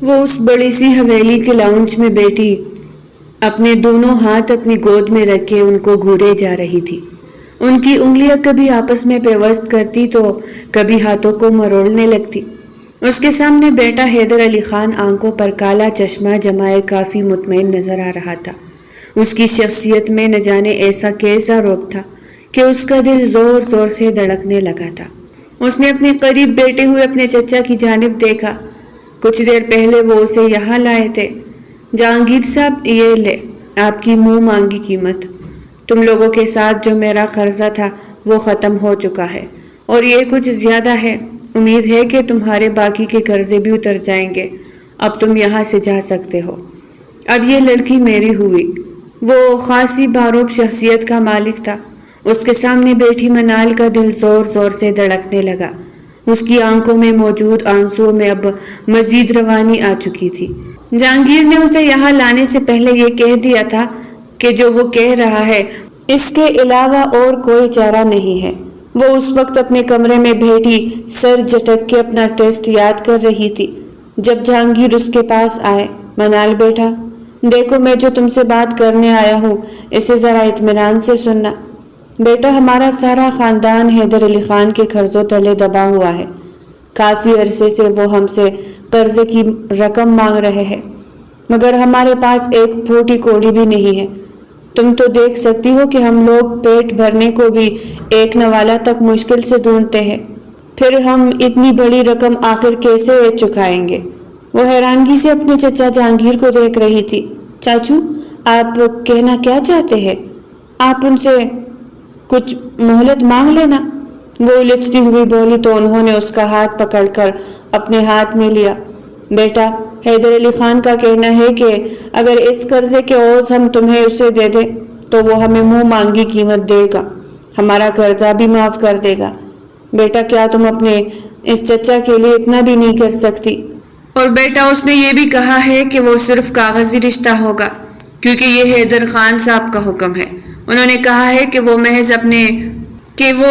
وہ اس بڑی سی حویلی کے لاؤنج میں بیٹھی اپنے دونوں ہاتھ اپنی گود میں رکھے ان کو گھورے جا رہی تھی۔ ان کی انگلیاں کبھی آپس میں پیوست کرتی تو کبھی ہاتھوں کو مروڑنے لگتی۔ اس کے سامنے بیٹا حیدر علی خان آنکھوں پر کالا چشمہ جمائے کافی مطمئن نظر آ رہا تھا۔ اس کی شخصیت میں نہ جانے ایسا کیسا رعب تھا کہ اس کا دل زور زور سے دھڑکنے لگا تھا۔ اس نے اپنے قریب بیٹھے ہوئے اپنے چچا کی جانب دیکھا۔ کچھ دیر پہلے وہ اسے یہاں لائے تھے۔ جہانگیر صاحب، یہ لے آپ کی منہ مانگی قیمت۔ تم لوگوں کے ساتھ جو میرا قرضہ تھا وہ ختم ہو چکا ہے، اور یہ کچھ زیادہ ہے۔ امید ہے کہ تمہارے باقی کے قرضے بھی اتر جائیں گے۔ اب تم یہاں سے جا سکتے ہو۔ اب یہ لڑکی میری ہوئی۔ وہ خاصی باروب شخصیت کا مالک تھا۔ اس کے سامنے بیٹھی منال کا دل زور زور سے دھڑکنے لگا۔ اس کی آنکھوں میں موجود آنسوؤں میں اب مزید روانی آ چکی تھی۔ جہانگیر نے اسے یہاں لانے سے پہلے یہ کہہ دیا تھا کہ جو وہ کہہ رہا ہے اس کے علاوہ اور کوئی چارہ نہیں ہے۔ وہ اس وقت اپنے کمرے میں بیٹھی سر جھٹک کے اپنا ٹیسٹ یاد کر رہی تھی جب جہانگیر اس کے پاس آئے۔ منال بیٹا، دیکھو میں جو تم سے بات کرنے آیا ہوں اسے ذرا اطمینان سے سننا۔ بیٹا، ہمارا سارا خاندان حیدر علی خان کے قرضوں تلے دبا ہوا ہے۔ کافی عرصے سے وہ ہم سے قرضے کی رقم مانگ رہے ہیں، مگر ہمارے پاس ایک پھوٹی کوڑی بھی نہیں ہے۔ تم تو دیکھ سکتی ہو کہ ہم لوگ پیٹ بھرنے کو بھی ایک نوالا تک مشکل سے ڈھونڈتے ہیں، پھر ہم اتنی بڑی رقم آخر کیسے چکائیں گے؟ وہ حیرانگی سے اپنے چچا جہانگیر کو دیکھ رہی تھی۔ چاچو، آپ کہنا کیا چاہتے ہیں؟ آپ ان سے کچھ مہلت مانگ لینا۔ وہ الجھتی ہوئی بولی تو انہوں نے اس کا ہاتھ پکڑ کر اپنے ہاتھ میں لیا۔ بیٹا، حیدر علی خان کا کہنا ہے کہ اگر اس قرضے کے عوض ہم تمہیں اسے دے دیں تو وہ ہمیں منہ مانگی قیمت دے گا، ہمارا قرضہ بھی معاف کر دے گا۔ بیٹا، کیا تم اپنے اس چچا کے لیے اتنا بھی نہیں کر سکتی؟ اور بیٹا، اس نے یہ بھی کہا ہے کہ وہ صرف کاغذی رشتہ ہوگا کیونکہ یہ حیدر خان صاحب کا حکم ہے۔ انہوں نے کہا ہے کہ وہ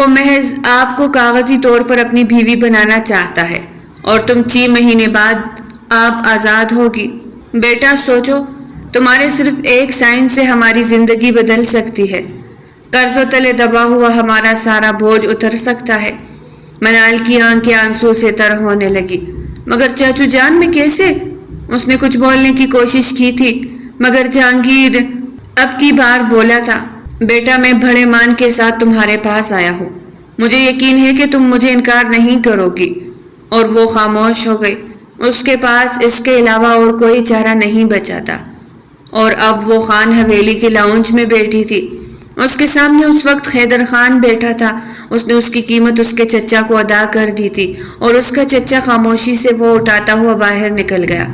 محض آپ کو کاغذی طور پر اپنی بیوی بنانا چاہتا ہے اور تم 6 مہینے بعد آپ آزاد ہوگی۔ بیٹا سوچو، تمہارے صرف ایک سائن سے ہماری زندگی بدل سکتی ہے۔ قرضوں تلے دبا ہوا ہمارا سارا بوجھ اتر سکتا ہے۔ منال کی آنکھیں آنسو سے تر ہونے لگی۔ مگر چاچو جان، میں کیسے؟ اس نے کچھ بولنے کی کوشش کی تھی مگر جہانگیر اب کی بار بولا تھا۔ بیٹا، میں بڑے مان کے ساتھ تمہارے پاس آیا ہوں۔ مجھے یقین ہے کہ تم مجھے انکار نہیں کرو گی۔ اور وہ خاموش ہو گئی۔ اس کے پاس اس کے علاوہ اور کوئی چارہ نہیں بچا تھا، اور اب وہ خان حویلی کے لاؤنج میں بیٹھی تھی۔ اس کے سامنے اس وقت حیدر خان بیٹھا تھا۔ اس نے اس کی قیمت اس کے چچا کو ادا کر دی تھی اور اس کا چچا خاموشی سے وہ اٹھاتا ہوا باہر نکل گیا۔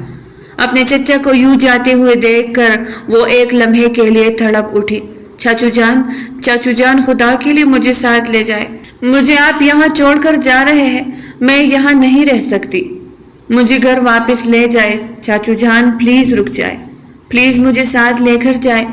اپنے چچا کو یوں جاتے ہوئے دیکھ کر وہ ایک لمحے کے لیے تڑپ اٹھی۔ چاچو جان، خدا کے لیے مجھے ساتھ لے جائے۔ مجھے آپ یہاں چھوڑ کر جا رہے ہیں، میں یہاں نہیں رہ سکتی۔ مجھے گھر واپس لے جائے چاچو جان، پلیز رک جائے، پلیز مجھے ساتھ لے کر جائے۔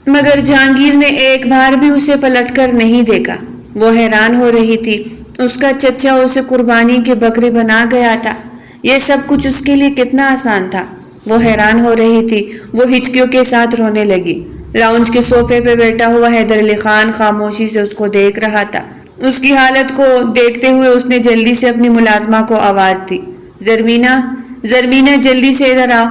مگر جہانگیر نے ایک بار بھی اسے پلٹ کر نہیں دیکھا۔ وہ حیران ہو رہی تھی۔ اس کا چچا اسے قربانی کے بکرے بنا گیا تھا۔ یہ سب کچھ اس کے لیے کتنا آسان تھا۔ وہ حیران ہو رہی تھی۔ وہ ہچکیوں کے ساتھ رونے لگی۔ لاؤنج کے صوفے پہ بیٹھا ہوا حیدر علی خان خاموشی سے اس کو دیکھ رہا تھا۔ اس کی حالت کو دیکھتے ہوئے اس نے جلدی سے اپنی ملازمہ کو آواز دی۔ زرمینہ جلدی سے ادھر آؤ۔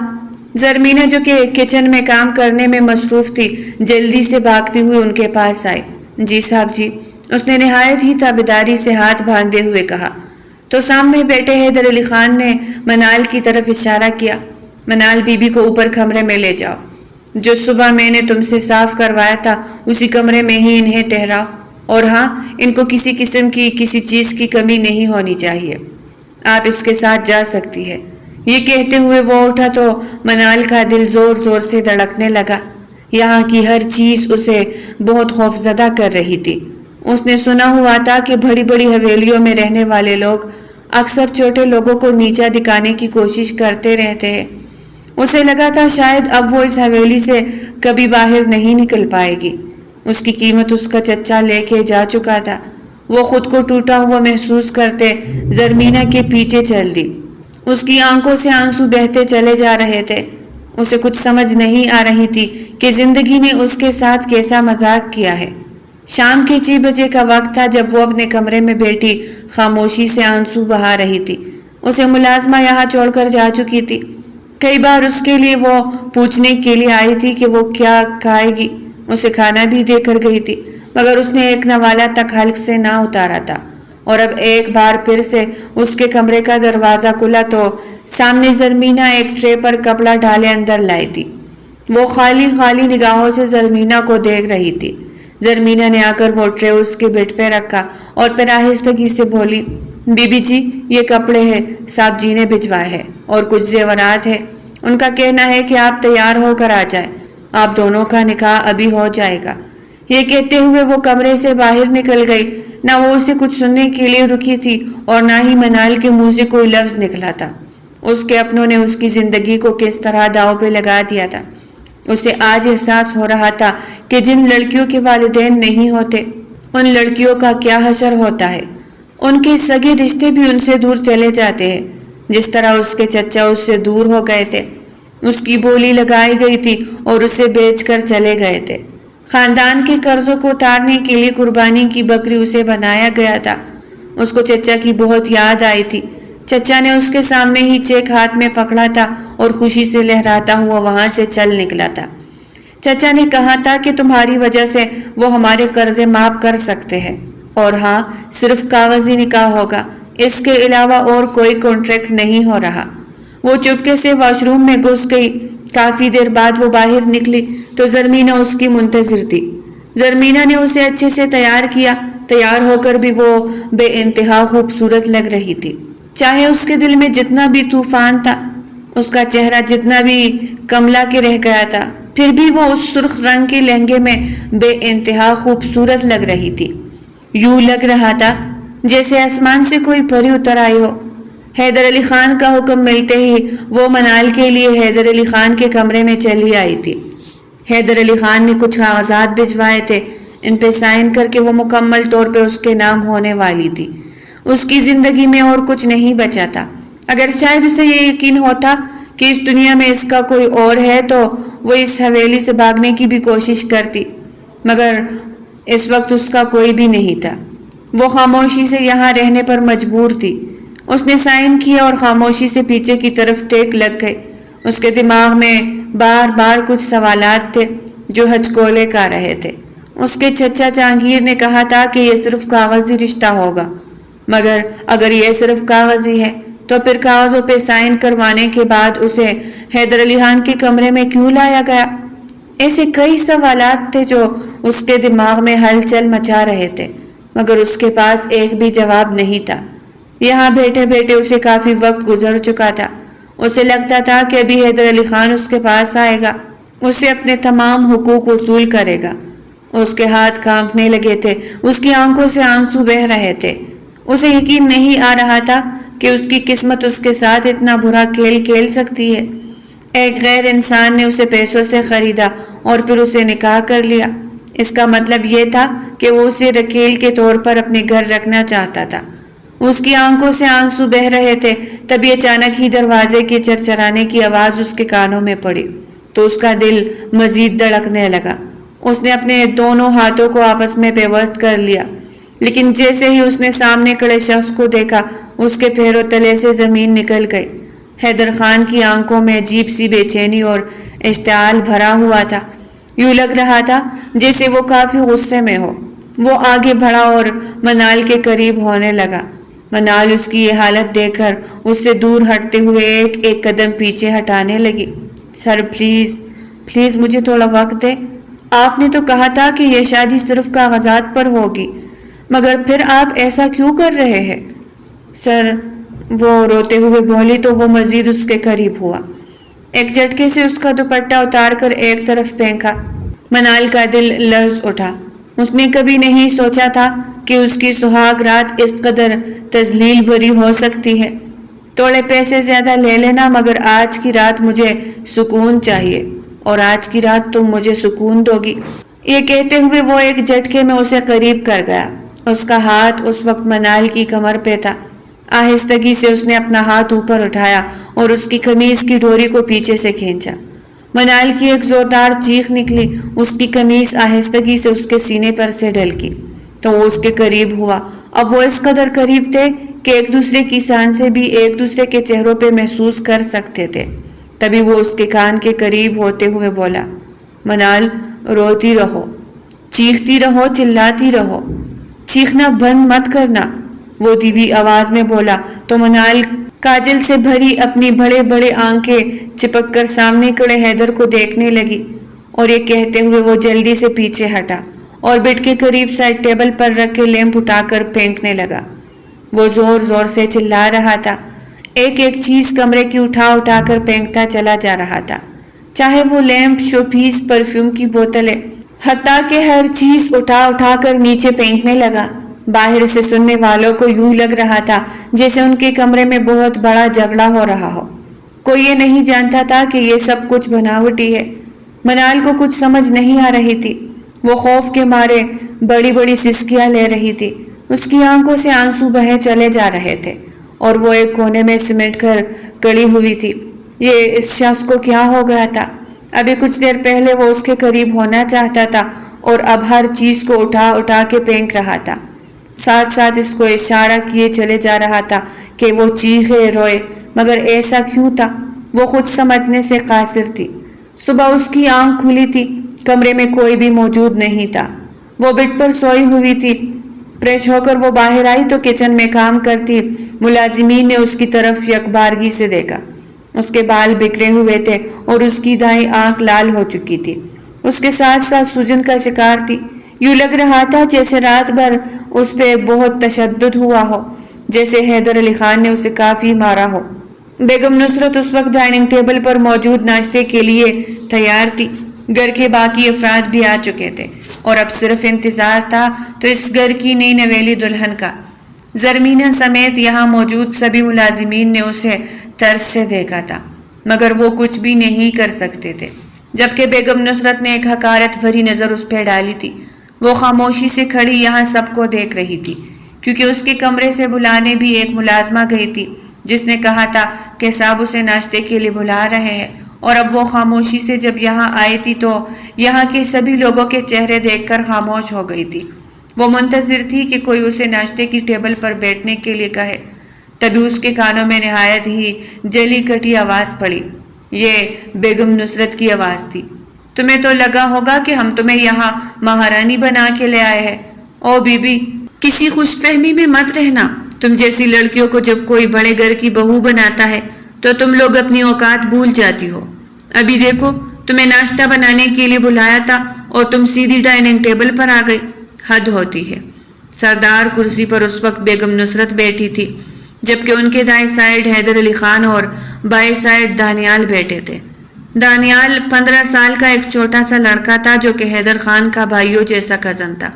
زرمینہ جو کہ کچن میں کام کرنے میں مصروف تھی جلدی سے بھاگتی ہوئی ان کے پاس آئی۔ جی صاحب جی، اس نے نہایت ہی تابعداری سے ہاتھ باندھے ہوئے کہا۔ تو سامنے بیٹھے حیدر علی خان نے منال کی طرف اشارہ کیا۔ منال بی بی کو اوپر کمرے میں لے جاؤ۔ جو صبح میں نے تم سے صاف کروایا تھا اسی کمرے میں ہی انہیں ٹھہراؤ، اور ہاں، ان کو کسی قسم کی کسی چیز کی کمی نہیں ہونی چاہیے۔ آپ اس کے ساتھ جا سکتی ہے۔ یہ کہتے ہوئے وہ اٹھا تو منال کا دل زور زور سے دھڑکنے لگا۔ یہاں کی ہر چیز اسے بہت خوفزدہ کر رہی تھی۔ اس نے سنا ہوا تھا کہ بڑی بڑی حویلیوں میں رہنے والے لوگ اکثر چھوٹے لوگوں کو نیچا دکھانے کی کوشش کرتے رہتے ہیں۔ اسے لگا تھا شاید اب وہ اس حویلی سے کبھی باہر نہیں نکل پائے گی۔ اس کی قیمت اس کا چچا لے کے جا چکا تھا۔ وہ خود کو ٹوٹا ہوا محسوس کرتے زرمینہ کے پیچھے چل دی۔ اس کی آنکھوں سے آنسو بہتے چلے جا رہے تھے۔ اسے کچھ سمجھ نہیں آ رہی تھی کہ زندگی نے اس کے ساتھ کیسا مذاق کیا ہے۔ شام کے 6 بجے کا وقت تھا جب وہ اپنے کمرے میں بیٹھی خاموشی سے آنسو بہا رہی تھی۔ اسے ملازمہ یہاں چھوڑ کر جا چکی تھی۔ کئی بار اس کے لیے وہ پوچھنے کے لیے آئی تھی کہ وہ کیا کھائے گی، اسے کھانا بھی دے کر گئی تھی، مگر اس نے ایک نوالہ تک حلق سے نہ اتارا تھا۔ اور اب ایک بار پھر سے اس کے کمرے کا دروازہ کھلا تو سامنے زرمینہ ایک ٹرے پر کپڑا ڈالے اندر لائی تھی۔ وہ خالی نگاہوں سے زرمینہ کو دیکھ رہی تھی۔ زرمینہ نے آ کر وہ ٹرے اس کے بیڈ پہ رکھا اور پھر آہستگی سے بولی، بی بی جی یہ کپڑے ہیں، صاحب جی نے بھجوائے ہیں اور کچھ زیورات ہیں۔ ان کا کہنا ہے کہ آپ تیار ہو کر آ جائیں، آپ دونوں کا نکاح ابھی ہو جائے گا۔ یہ کہتے ہوئے وہ کمرے سے باہر نکل گئی۔ نہ وہ اسے کچھ سننے کے لیے رکی تھی اور نہ ہی منال کے منہ سے کوئی لفظ نکلا تھا۔ اس کے اپنوں نے اس کی زندگی کو کس طرح داؤ پہ لگا دیا تھا۔ اسے آج احساس ہو رہا تھا کہ جن لڑکیوں کے والدین نہیں ہوتے ان لڑکیوں کا کیا حشر ہوتا ہے۔ ان کے سگے رشتے بھی ان سے دور چلے جاتے ہیں، جس طرح اس کے چچا اس سے دور ہو گئے تھے۔ اس کی بولی لگائی گئی تھی اور اسے بیچ کر چلے گئے تھے۔ خاندان کے قرضوں کو اتارنے کے لیے قربانی کی بکری اسے بنایا گیا تھا۔ اس کو چچا کی بہت یاد آئی تھی۔ چچا نے اس کے سامنے ہی چیک ہاتھ میں پکڑا تھا اور خوشی سے لہراتا ہوا وہاں سے چل نکلا تھا۔ چچا نے کہا تھا کہ تمہاری وجہ سے وہ ہمارے قرضے معاف کر سکتے ہیں، اور ہاں صرف کاغذی نکاح ہوگا، اس کے علاوہ اور کوئی کانٹریکٹ نہیں ہو رہا۔ وہ چپکے سے واش روم میں گھس گئی۔ کافی دیر بعد وہ باہر نکلی تو زرمینہ اس کی منتظر تھی۔ زرمینہ نے اسے اچھے سے تیار کیا۔ تیار ہو کر بھی وہ بے انتہا خوبصورت لگ رہی تھی۔ چاہے اس کے دل میں جتنا بھی طوفان تھا، اس کا چہرہ جتنا بھی کملا کے رہ گیا تھا، پھر بھی وہ اس سرخ رنگ کے لہنگے میں بے انتہا خوبصورت لگ رہی تھی۔ یوں لگ رہا تھا جیسے آسمان سے کوئی پری اتر آئی ہو۔ حیدر علی خان کا حکم ملتے ہی وہ منال کے لیے حیدر علی خان کے کمرے میں چلی آئی تھی۔ حیدر علی خان نے کچھ کاغذات بھجوائے تھے، ان پہ سائن کر کے وہ مکمل طور پہ اس کے نام ہونے والی تھی۔ اس کی زندگی میں اور کچھ نہیں بچا تھا۔ اگر شاید اسے یہ یقین ہوتا کہ اس دنیا میں اس کا کوئی اور ہے تو وہ اس حویلی سے بھاگنے کی بھی کوشش کرتی، مگر اس وقت اس کا کوئی بھی نہیں تھا۔ وہ خاموشی سے یہاں رہنے پر مجبور تھی۔ اس نے سائن کیا اور خاموشی سے پیچھے کی طرف ٹیک لگ گئی۔ اس کے دماغ میں بار بار کچھ سوالات تھے جو ہچکولے کر رہے تھے۔ اس کے چچا جہانگیر نے کہا تھا کہ یہ صرف کاغذی رشتہ ہوگا، مگر اگر یہ صرف کاغذی ہے تو پھر کاغذوں پہ سائن کروانے کے بعد اسے حیدر علی خان کے کمرے میں کیوں لایا گیا؟ ایسے کئی سوالات تھے جو اس کے دماغ میں ہلچل مچا رہے تھے، مگر اس کے پاس ایک بھی جواب نہیں تھا۔ یہاں بیٹھے بیٹھے اسے کافی وقت گزر چکا تھا۔ اسے لگتا تھا کہ ابھی حیدر علی خان اس کے پاس آئے گا، اسے اپنے تمام حقوق وصول کرے گا۔ اس کے ہاتھ کانپنے لگے تھے، اس کی آنکھوں سے آنسو بہہ رہے تھے۔ اسے یقین نہیں آ رہا تھا کہ اس کی قسمت اس کے ساتھ اتنا برا کھیل کھیل سکتی ہے۔ ایک غیر انسان نے اسے پیسوں سے خریدا اور پھر اسے نکاح کر لیا۔ اس کا مطلب یہ تھا کہ وہ اسے رکیل کے طور پر اپنے گھر رکھنا چاہتا تھا۔ اس کی آنکھوں سے آنسو بہہ رہے تھے، تبھی اچانک ہی دروازے کے چرچرانے کی آواز اس کے کانوں میں پڑی تو اس کا دل مزید دھڑکنے لگا۔ اس نے اپنے دونوں ہاتھوں کو آپس میں پیوست کر لیا، لیکن جیسے ہی اس نے سامنے کھڑے شخص کو دیکھا اس کے پیروں تلے سے زمین نکل گئی۔ حیدر خان کی آنکھوں میں عجیب سی بے چینی اور اشتعال بھرا ہوا تھا۔ یوں لگ رہا تھا جیسے وہ کافی غصے میں ہو۔ وہ آگے بڑھا اور منال کے قریب ہونے لگا۔ منال اس کی یہ حالت دیکھ کر اس سے دور ہٹتے ہوئے ایک ایک قدم پیچھے ہٹانے لگی۔ سر پلیز مجھے تھوڑا وقت دے۔ آپ نے تو کہا تھا کہ یہ شادی صرف کاغذات پر ہوگی، مگر پھر آپ ایسا کیوں کر رہے ہیں؟ سر، وہ روتے ہوئے بولی تو وہ مزید اس کے قریب ہوا۔ ایک جھٹکے سے اس کا دوپٹہ اتار کر ایک طرف پھینکا۔ منال کا دل لرز اٹھا۔ اس نے کبھی نہیں سوچا تھا کہ اس کی سہاگ رات اس قدر تذلیل بری ہو سکتی ہے۔ تھوڑے پیسے زیادہ لے لینا، مگر آج کی رات مجھے سکون چاہیے، اور آج کی رات تم مجھے سکون دو گی۔ یہ کہتے ہوئے وہ ایک جھٹکے میں اسے قریب کر گیا۔ اس کا ہاتھ اس وقت منال کی کمر پہ تھا۔ آہستگی سے اس نے اپنا ہاتھ اوپر اٹھایا اور اس کی قمیض کی ڈوری کو پیچھے سے کھینچا۔ منال کی ایک زوردار چیخ نکلی، اس کی قمیض آہستگی سے اس کے سینے پر سے ڈھلکی تو وہ اس کے قریب ہوا۔ اب وہ اس قدر قریب تھے کہ ایک دوسرے کی سانسیں بھی ایک دوسرے کے چہروں پہ محسوس کر سکتے تھے۔ تبھی وہ اس کے کان کے قریب ہوتے ہوئے بولا، منال، روتی رہو، چیختی رہو، چلاتی رہو، چیخنا بند مت کرنا، وہ دھیمی آواز میں بولا تو منال کاجل سے بھری اپنی بڑے بڑے آنکھیں چپک کر سامنے کھڑے حیدر کو دیکھنے لگی، اور یہ کہتے ہوئے وہ جلدی سے پیچھے ہٹا اور بیڈ کے قریب سائڈ ٹیبل پر رکھے لیمپ اٹھا کر پھینکنے لگا۔ وہ زور زور سے چلا رہا تھا، ایک ایک چیز کمرے کی اٹھا کر پھینکتا چلا جا رہا تھا، چاہے وہ لیمپ، شو پیس، پرفیوم کی بوتلیں، حتیٰ کہ ہر چیز اٹھا کر نیچے پھینکنے لگا۔ باہر سے سننے والوں کو یوں لگ رہا تھا جیسے ان کے کمرے میں بہت بڑا جھگڑا ہو رہا ہو۔ کوئی یہ نہیں جانتا تھا کہ یہ سب کچھ بناوٹی ہے۔ منال کو کچھ سمجھ نہیں آ رہی تھی، وہ خوف کے مارے بڑی بڑی سسکیاں لے رہی تھی، اس کی آنکھوں سے آنسو بہے چلے جا رہے تھے، اور وہ ایک کونے میں سمٹ کر کڑی ہوئی تھی۔ یہ اس شخص کو کیا ہو گیا تھا؟ ابھی کچھ دیر پہلے وہ اس کے قریب ہونا چاہتا تھا اور اب ہر چیز کو اٹھا کے پھینک رہا تھا، ساتھ ساتھ اس کو اشارہ کیے چلے جا رہا تھا کہ وہ چیخے روئے، مگر ایسا کیوں تھا؟ وہ خود سمجھنے سے قاصر تھی۔ صبح اس کی آنکھ کھلی تھی، کمرے میں کوئی بھی موجود نہیں تھا، وہ بیڈ پر سوئی ہوئی تھی۔ فریش ہو کر وہ باہر آئی تو کچن میں کام کرتی ملازمین نے اس کی طرف یکبارگی سے دیکھا۔ اس کے بال بکھرے ہوئے تھے اور اس کی دائیں آنکھ لال ہو چکی تھی، اس کے ساتھ ساتھ سوجن کا شکار تھی۔ یوں لگ رہا تھا جیسے رات بھر اس پہ بہت تشدد ہوا ہو، جیسے حیدر علی خان نے اسے کافی مارا ہو۔ بیگم نصرت اس وقت ڈائننگ ٹیبل پر موجود ناشتے کے لیے تیار تھی۔ گھر کے باقی افراد بھی آ چکے تھے اور اب صرف انتظار تھا تو اس گھر کی نئی نویلی دلہن کا۔ زرمینہ سمیت یہاں موجود سبھی ملازمین نے اسے ترس سے دیکھا تھا، مگر وہ کچھ بھی نہیں کر سکتے تھے، جبکہ بیگم نصرت نے ایک حقارت بھری نظر اس پہ ڈالی تھی۔ وہ خاموشی سے کھڑی یہاں سب کو دیکھ رہی تھی، کیونکہ اس کے کمرے سے بلانے بھی ایک ملازمہ گئی تھی جس نے کہا تھا کہ صاحب اسے ناشتے کے لیے بلا رہے ہیں، اور اب وہ خاموشی سے جب یہاں آئی تھی تو یہاں کے سبھی لوگوں کے چہرے دیکھ کر خاموش ہو گئی تھی۔ وہ منتظر تھی کہ کوئی اسے ناشتے کی ٹیبل پر بیٹھنے کے لیے کہے۔ تبھی اس کے کانوں میں نہایت ہی جلی کٹی آواز پڑی۔ یہ بیگم نصرت کی آواز تھی۔ تمہیں تو لگا ہوگا کہ ہم تمہیں یہاں مہارانی بنا کے لے آئے ہیں۔ او بی بی، کسی خوش فہمی میں مت رہنا۔ تم جیسی لڑکیوں کو جب کوئی بڑے گھر کی بہو بناتا ہے تو تم لوگ اپنی اوقات بھول جاتی ہو۔ ابھی دیکھو، تمہیں ناشتہ بنانے کے لیے بلایا تھا اور تم سیدھی ڈائننگ ٹیبل پر آ گئی، حد ہوتی ہے۔ سردار کرسی پر اس وقت بیگم نصرت بیٹھی تھی، جبکہ ان کے دائیں سائڈ حیدر علی خان اور بائیں سائڈ دانیال بیٹھے تھے۔ دانیال 15 سال کا ایک چھوٹا سا لڑکا تھا جو کہ حیدر خان کا بھائیوں جیسا کزن تھا،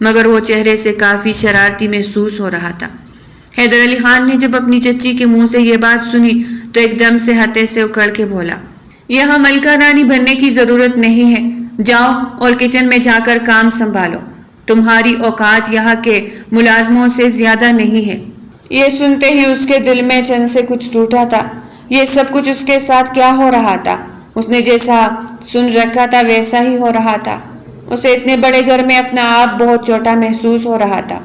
مگر وہ چہرے سے کافی شرارتی محسوس ہو رہا تھا۔ حیدر علی خان نے جب اپنی چچی کے منہ سے یہ بات سنی تو ایک دم سے ہتے سے اکڑ کے بولا، یہاں ملکہ رانی بننے کی ضرورت نہیں ہے، جاؤ اور کچن میں جا کر کام سنبھالو، تمہاری اوقات یہاں کے ملازموں سے زیادہ نہیں ہے۔ یہ سنتے ہی اس کے دل میں چن سے کچھ ٹوٹا تھا۔ یہ سب کچھ اس کے ساتھ کیا ہو رہا تھا؟ اس نے جیسا سن رکھا تھا ویسا ہی ہو رہا تھا۔ اسے اتنے بڑے گھر میں اپنا آپ بہت چھوٹا محسوس ہو رہا تھا۔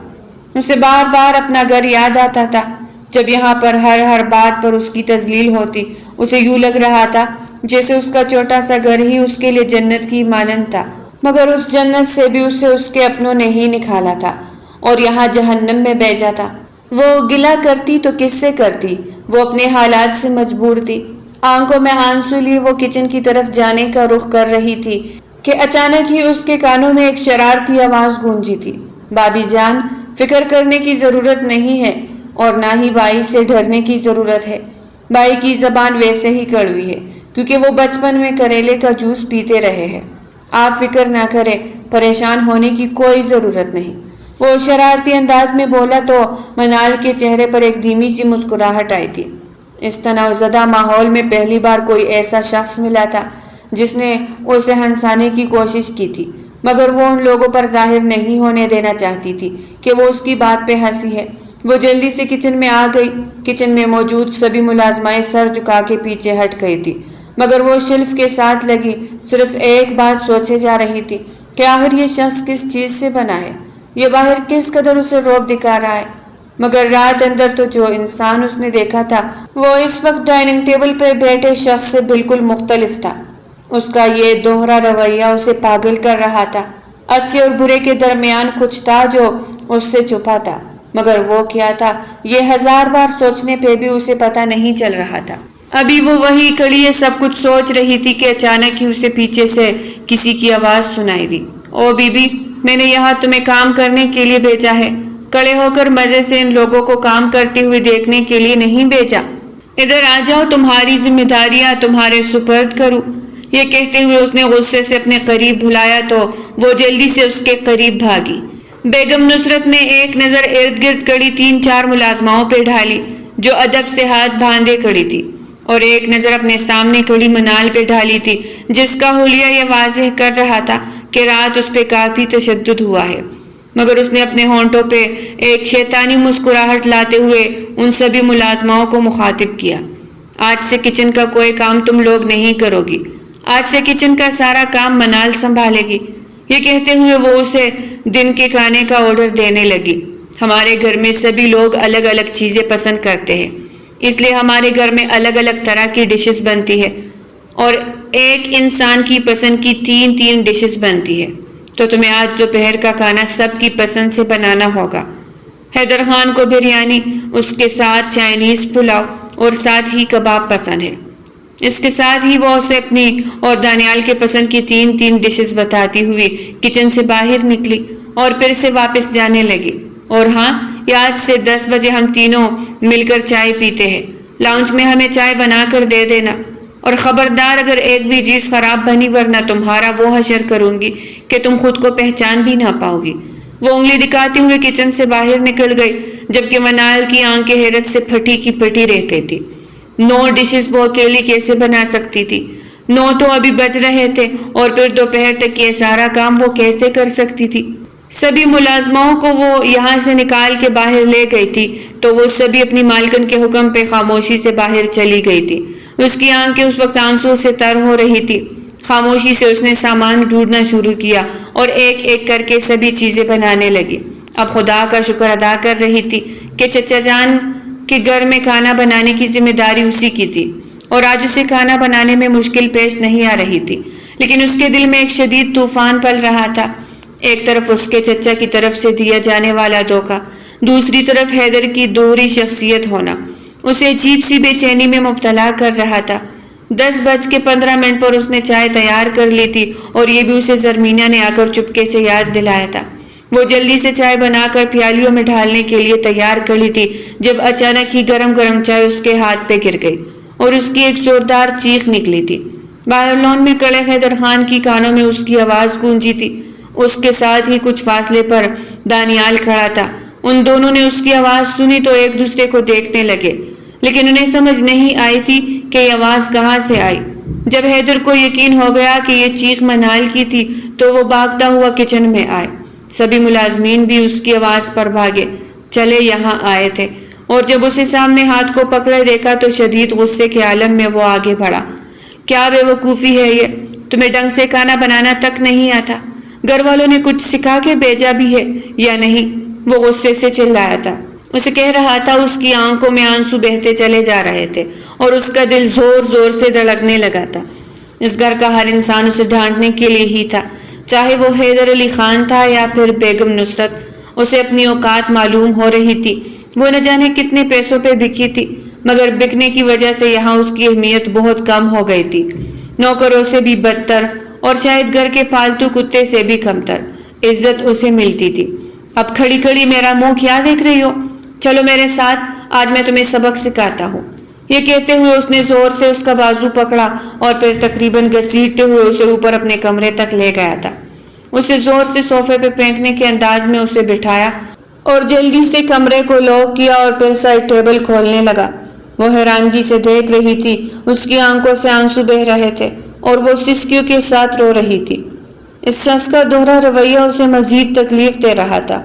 اسے بار بار اپنا گھر یاد آتا تھا۔ جب یہاں پر ہر بات پر اس کی تذلیل ہوتی، اسے یوں لگ رہا تھا جیسے اس کا چھوٹا سا گھر ہی اس کے لیے جنت کی مانند تھا، مگر اس جنت سے بھی اسے اس کے اپنوں نے ہی نکالا تھا اور یہاں جہنم میں بھیجا تھا۔ وہ گلہ کرتی تو کس سے کرتی؟ وہ اپنے حالات سے مجبور تھی۔ آنکھوں میں آنسو لیے وہ کچن کی طرف جانے کا رخ کر رہی تھی کہ اچانک ہی اس کے کانوں میں ایک شرارتی آواز گونجی تھی، بابی جان، فکر کرنے کی ضرورت نہیں ہے اور نہ ہی بائی سے ڈرنے کی ضرورت ہے۔ بائی کی زبان ویسے ہی کڑوی ہے کیونکہ وہ بچپن میں کریلے کا جوس پیتے رہے ہیں۔ آپ فکر نہ کریں، پریشان ہونے کی کوئی ضرورت نہیں۔ وہ شرارتی انداز میں بولا تو منال کے چہرے پر ایک دھیمی سی مسکراہٹ آئی تھی۔ اس تناؤ زدہ ماحول میں پہلی بار کوئی ایسا شخص ملا تھا جس نے اسے ہنسانے کی کوشش کی تھی، مگر وہ ان لوگوں پر ظاہر نہیں ہونے دینا چاہتی تھی کہ وہ اس کی بات پہ ہنسی ہے۔ وہ جلدی سے کچن میں آ گئی۔ کچن میں موجود سبھی ملازمائیں سر جھکا کے پیچھے ہٹ گئی تھی، مگر وہ شلف کے ساتھ لگی صرف ایک بات سوچے جا رہی تھی کہ آخر یہ شخص کس چیز سے بنا ہے، یہ باہر کس قدر اسے رعب دکھا رہا ہے۔ مگر رات اندر تو جو انسان اس نے دیکھا تھا وہ اس وقت ڈائننگ ٹیبل پر بیٹھے شخص سے بالکل مختلف تھا۔ اس کا یہ دوہرا رویہ اسے پاگل کر رہا تھا۔ اچھے اور برے کے درمیان کچھ تھا جو اس سے چھپا تھا، مگر وہ کیا تھا یہ 1000 بار سوچنے پہ بھی اسے پتہ نہیں چل رہا تھا۔ ابھی وہ وہی کھڑی سب کچھ سوچ رہی تھی کہ اچانک ہی اسے پیچھے سے کسی کی آواز سنائی دی۔ او بی بی، میں نے یہاں تمہیں کام کرنے کے لیے بھیجا ہے، کھڑے ہو کر مزے سے ان لوگوں کو کام کرتے ہوئے دیکھنے کے لیے نہیں بھیجا۔ ادھر آ جاؤ، تمہاری ذمہ داریاں تمہارے سپرد کروں۔ یہ کہتے ہوئے اس نے غصے سے اپنے قریب بلایا تو وہ جلدی سے اس کے قریب بھاگی۔ بیگم نصرت نے ایک نظر ارد گرد کھڑی 3-4 ملازماؤں پہ ڈالی جو ادب سے ہاتھ باندھے کھڑی تھی، اور ایک نظر اپنے سامنے کھڑی منال پہ ڈالی تھی جس کا حلیہ یہ واضح کر رہا تھا کہ رات اس پہ کافی تشدد ہوا ہے۔ مگر اس نے اپنے ہونٹوں پہ ایک شیطانی مسکراہٹ لاتے ہوئے ان سبھی ملازماؤں کو مخاطب کیا۔ آج سے کچن کا کوئی کام تم لوگ نہیں کرو گی، آج سے کچن کا سارا کام منال سنبھالے گی۔ یہ کہتے ہوئے وہ اسے دن کے کھانے کا آرڈر دینے لگی۔ ہمارے گھر میں سبھی لوگ الگ الگ چیزیں پسند کرتے ہیں، اس لیے ہمارے گھر میں الگ الگ طرح کی ڈشز بنتی ہے، اور ایک انسان کی پسند کی 3 ڈشز بنتی ہے، تو تمہیں آج دوپہر کا کھانا سب کی پسند سے بنانا ہوگا۔ حیدر خان کو بریانی، اس کے ساتھ چائنیز پلاؤ اور ساتھ ہی کباب پسند ہے۔ اس کے ساتھ ہی وہ اسے اپنی اور دانیال کے پسند کی 3 ڈشز بتاتی ہوئی کچن سے باہر نکلی اور پھر سے واپس جانے لگی۔ اور ہاں، آج سے 10 بجے ہم تینوں مل کر چائے پیتے ہیں، لاؤنج میں ہمیں چائے بنا کر دے دینا، اور خبردار اگر ایک بھی چیز خراب بنی ورنہ تمہارا وہ حشر کروں گی کہ تم خود کو پہچان بھی نہ پاؤ گی۔ وہ انگلی دکھاتی ہوئے کچن سے باہر نکل گئی، جبکہ منال کی آنکھیں حیرت سے پھٹی کی پھٹی رہ گئی تھی۔ 9 ڈشز وہ اکیلی کیسے بنا سکتی تھی؟ 9 تو ابھی بج رہے تھے، اور پھر دوپہر تک یہ سارا کام وہ کیسے کر سکتی تھی؟ سبھی ملازماؤں کو وہ یہاں سے نکال کے باہر لے گئی تھی تو وہ سبھی اپنی مالکن کے حکم پہ خاموشی سے باہر چلی گئی تھی۔ اس کی آنکھیں اس وقت آنسو سے تر ہو رہی تھی۔ خاموشی سے اس نے سامان ڈھونڈنا شروع کیا اور ایک ایک کر کے سبھی چیزیں بنانے لگی۔ اب خدا کا شکر ادا کر رہی تھی کہ چچا جان کے گھر میں کھانا بنانے کی ذمہ داری اسی کی تھی، اور آج اسے کھانا بنانے میں مشکل پیش نہیں آ رہی تھی، لیکن اس کے دل میں ایک شدید طوفان پل رہا تھا۔ ایک طرف اس کے چچا کی طرف سے دیا جانے والا دھوکہ، دوسری طرف حیدر کی دوہری شخصیت ہونا اسے عجیب سی بے چینی میں مبتلا کر رہا تھا۔ 10:15 پر اس نے چائے تیار کر لی تھی، اور یہ بھی اسے زرمینہ نے آ کر چپکے سے یاد دلایا تھا۔ وہ جلدی سے چائے بنا کر پیالیوں میں ڈھالنے کے لیے تیار کری تھی جب اچانک ہی گرم گرم چائے اس کے ہاتھ پہ گر گئی اور اس کی ایک زوردار چیخ نکلی تھی۔ باہر لون میں کھڑے حیدر خان کی کانوں میں اس کی آواز گونجی تھی۔ اس کے ساتھ ہی کچھ فاصلے پر دانیال کھڑا تھا۔ ان دونوں نے اس کی آواز سنی تو ایک دوسرے کو دیکھنے لگے، لیکن انہیں سمجھ نہیں آئی تھی کہ یہ آواز کہاں سے آئی۔ جب حیدر کو یقین ہو گیا کہ یہ چیخ منال کی تھی تو وہ بھاگتا ہوا کچن میں آئے۔ سبھی ملازمین بھی اس کی آواز پر بھاگے چلے یہاں آئے تھے، اور جب اسے سامنے ہاتھ کو پکڑے دیکھا تو شدید غصے کے عالم میں وہ آگے بڑھا۔ کیا بے وقوفی ہے یہ، تمہیں ڈھنگ سے کھانا بنانا تک نہیں آتا؟ گھر والوں نے کچھ سکھا کے بھیجا بھی ہے یا نہیں؟ وہ غصے سے چلایا تھا، اسے کہہ رہا تھا۔ اس کی آنکھوں میں آنسو بہتے چلے جا رہے تھے اور اس کا دل زور زور سے دھڑکنے لگا تھا۔ اس گھر کا ہر انسان اسے ڈانٹنے کے لیے ہی تھا، چاہے وہ حیدر علی خان تھا یا پھر بیگم نصرت۔ اسے اپنی اوقات معلوم ہو رہی تھی، وہ نہ جانے کتنے پیسوں پہ بکی تھی، مگر بکنے کی وجہ سے یہاں اس کی اہمیت بہت کم ہو گئی تھی۔ نوکروں سے بھی بدتر اور شاید گھر کے پالتو کتے سے بھی کمتر عزت اسے ملتی تھی۔ اب کھڑی کھڑی میرا منہ کیا دیکھ رہی ہو؟ چلو میرے ساتھ، آج میں تمہیں سبق سکھاتا ہوں۔ یہ کہتے ہوئے اس نے زور سے اس کا بازو پکڑا اور پھر تقریباً گھسیٹتے ہوئے اسے اوپر اپنے کمرے تک لے گیا تھا۔ اسے زور سے صوفے پہ پھینکنے کے انداز میں اسے بٹھایا اور جلدی سے کمرے کو لاک کیا اور پھر سائڈ ٹیبل کھولنے لگا۔ وہ حیرانگی سے دیکھ رہی تھی، اس کی آنکھوں سے آنسو بہ رہے تھے اور وہ سسکیوں کے ساتھ رو رہی تھی۔ اس شخص کا دوہرا رویہ اسے مزید تکلیف دے رہا تھا۔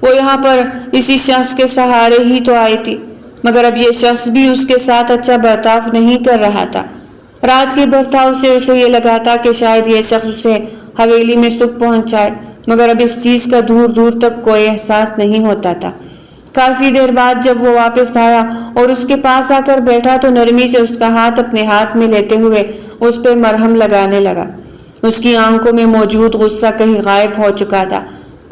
وہ یہاں پر اسی شخص کے سہارے ہی تو آئی تھی، مگر اب یہ شخص بھی اس کے ساتھ اچھا برتاؤ نہیں کر رہا تھا۔ رات کے برتاؤ سے اسے یہ لگا تھا کہ شاید یہ شخص اسے حویلی میں سکھ پہنچائے، مگر اب اس چیز کا دور دور تک کوئی احساس نہیں ہوتا تھا۔ کافی دیر بعد جب وہ واپس آیا اور اس کے پاس آ کر بیٹھا تو نرمی سے اس کا ہاتھ اپنے ہاتھ میں لیتے ہوئے اس پہ مرہم لگانے لگا۔ اس کی آنکھوں میں موجود غصہ کہیں غائب ہو چکا تھا۔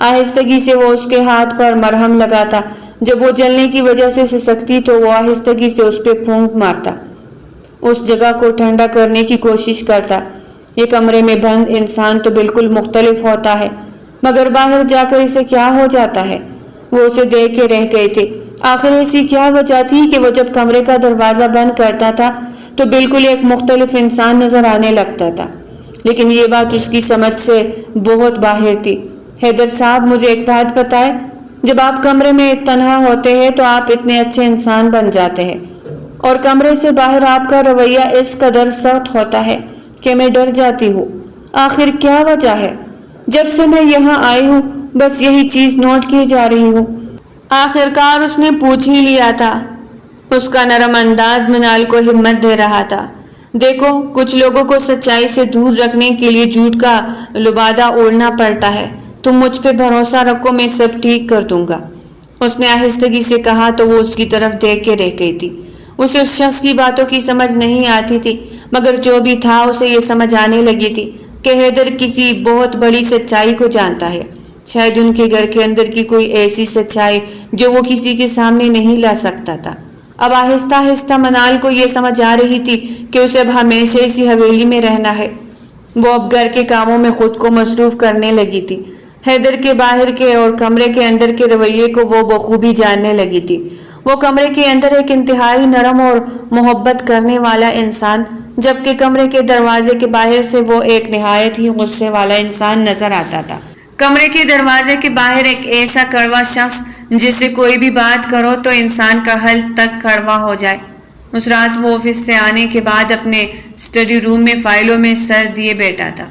آہستگی سے وہ اس کے ہاتھ پر مرہم لگاتا، جب وہ جلنے کی وجہ سے سسکتی تو وہ آہستگی سے اس پہ پھونک مارتا، اس جگہ کو ٹھنڈا کرنے کی کوشش کرتا۔ یہ کمرے میں بند انسان تو بالکل مختلف ہوتا ہے، مگر باہر جا کر اسے کیا ہو جاتا ہے؟ وہ اسے دیکھ کے رہ گئی تھی۔ آخر ایسی کیا وجہ تھی کہ وہ جب کمرے کا دروازہ بند کرتا تھا تو بالکل ایک مختلف انسان نظر آنے لگتا تھا؟ لیکن یہ بات اس کی سمجھ سے بہت باہر تھی۔ حیدر صاحب، مجھے ایک بات بتائے، جب آپ کمرے میں تنہا ہوتے ہیں تو آپ اتنے اچھے انسان بن جاتے ہیں، اور کمرے سے باہر آپ کا رویہ اس قدر سخت ہوتا ہے کہ میں ڈر جاتی ہوں۔ آخر کیا وجہ ہے؟ جب سے میں یہاں آئی ہوں بس یہی چیز نوٹ کی جا رہی ہوں۔ آخرکار اس نے پوچھ ہی لیا تھا۔ اس کا نرم انداز منال کو ہمت دے رہا تھا۔ دیکھو، کچھ لوگوں کو سچائی سے دور رکھنے کے لیے جھوٹ کا لبادہ اوڑھنا پڑتا ہے۔ تم مجھ پہ بھروسہ رکھو، میں سب ٹھیک کر دوں گا، اس نے آہستگی سے کہا تو وہ اس کی طرف دیکھ کے رہ گئی تھی۔ اسے اس شخص کی باتوں کی سمجھ نہیں آتی تھی، مگر جو بھی تھا اسے یہ سمجھ آنے لگی تھی کہ حیدر کسی بہت بڑی سچائی کو جانتا ہے، شاید ان کے گھر کے اندر کی کوئی ایسی سچائی جو وہ کسی کے سامنے نہیں لا سکتا تھا۔ اب آہستہ آہستہ منال کو یہ سمجھ آ رہی تھی کہ اسے اب ہمیشہ اسی حویلی میں رہنا ہے۔ وہ اب گھر کے کاموں میں خود کو مصروف کرنے لگی تھی۔ حیدر کے باہر کے اور کمرے کے اندر کے رویے کو وہ بخوبی جاننے لگی تھی۔ وہ کمرے کے اندر ایک انتہائی نرم اور محبت کرنے والا انسان، جبکہ کمرے کے دروازے کے باہر سے وہ ایک نہایت ہی غصے والا انسان نظر آتا تھا۔ کمرے کے دروازے کے باہر ایک ایسا کڑوا شخص جس سے کوئی بھی بات کرو تو انسان کا حلق تک کڑوا ہو جائے۔ اس رات وہ آفس سے آنے کے بعد اپنے اسٹڈی روم میں فائلوں میں سر دیے بیٹھا تھا۔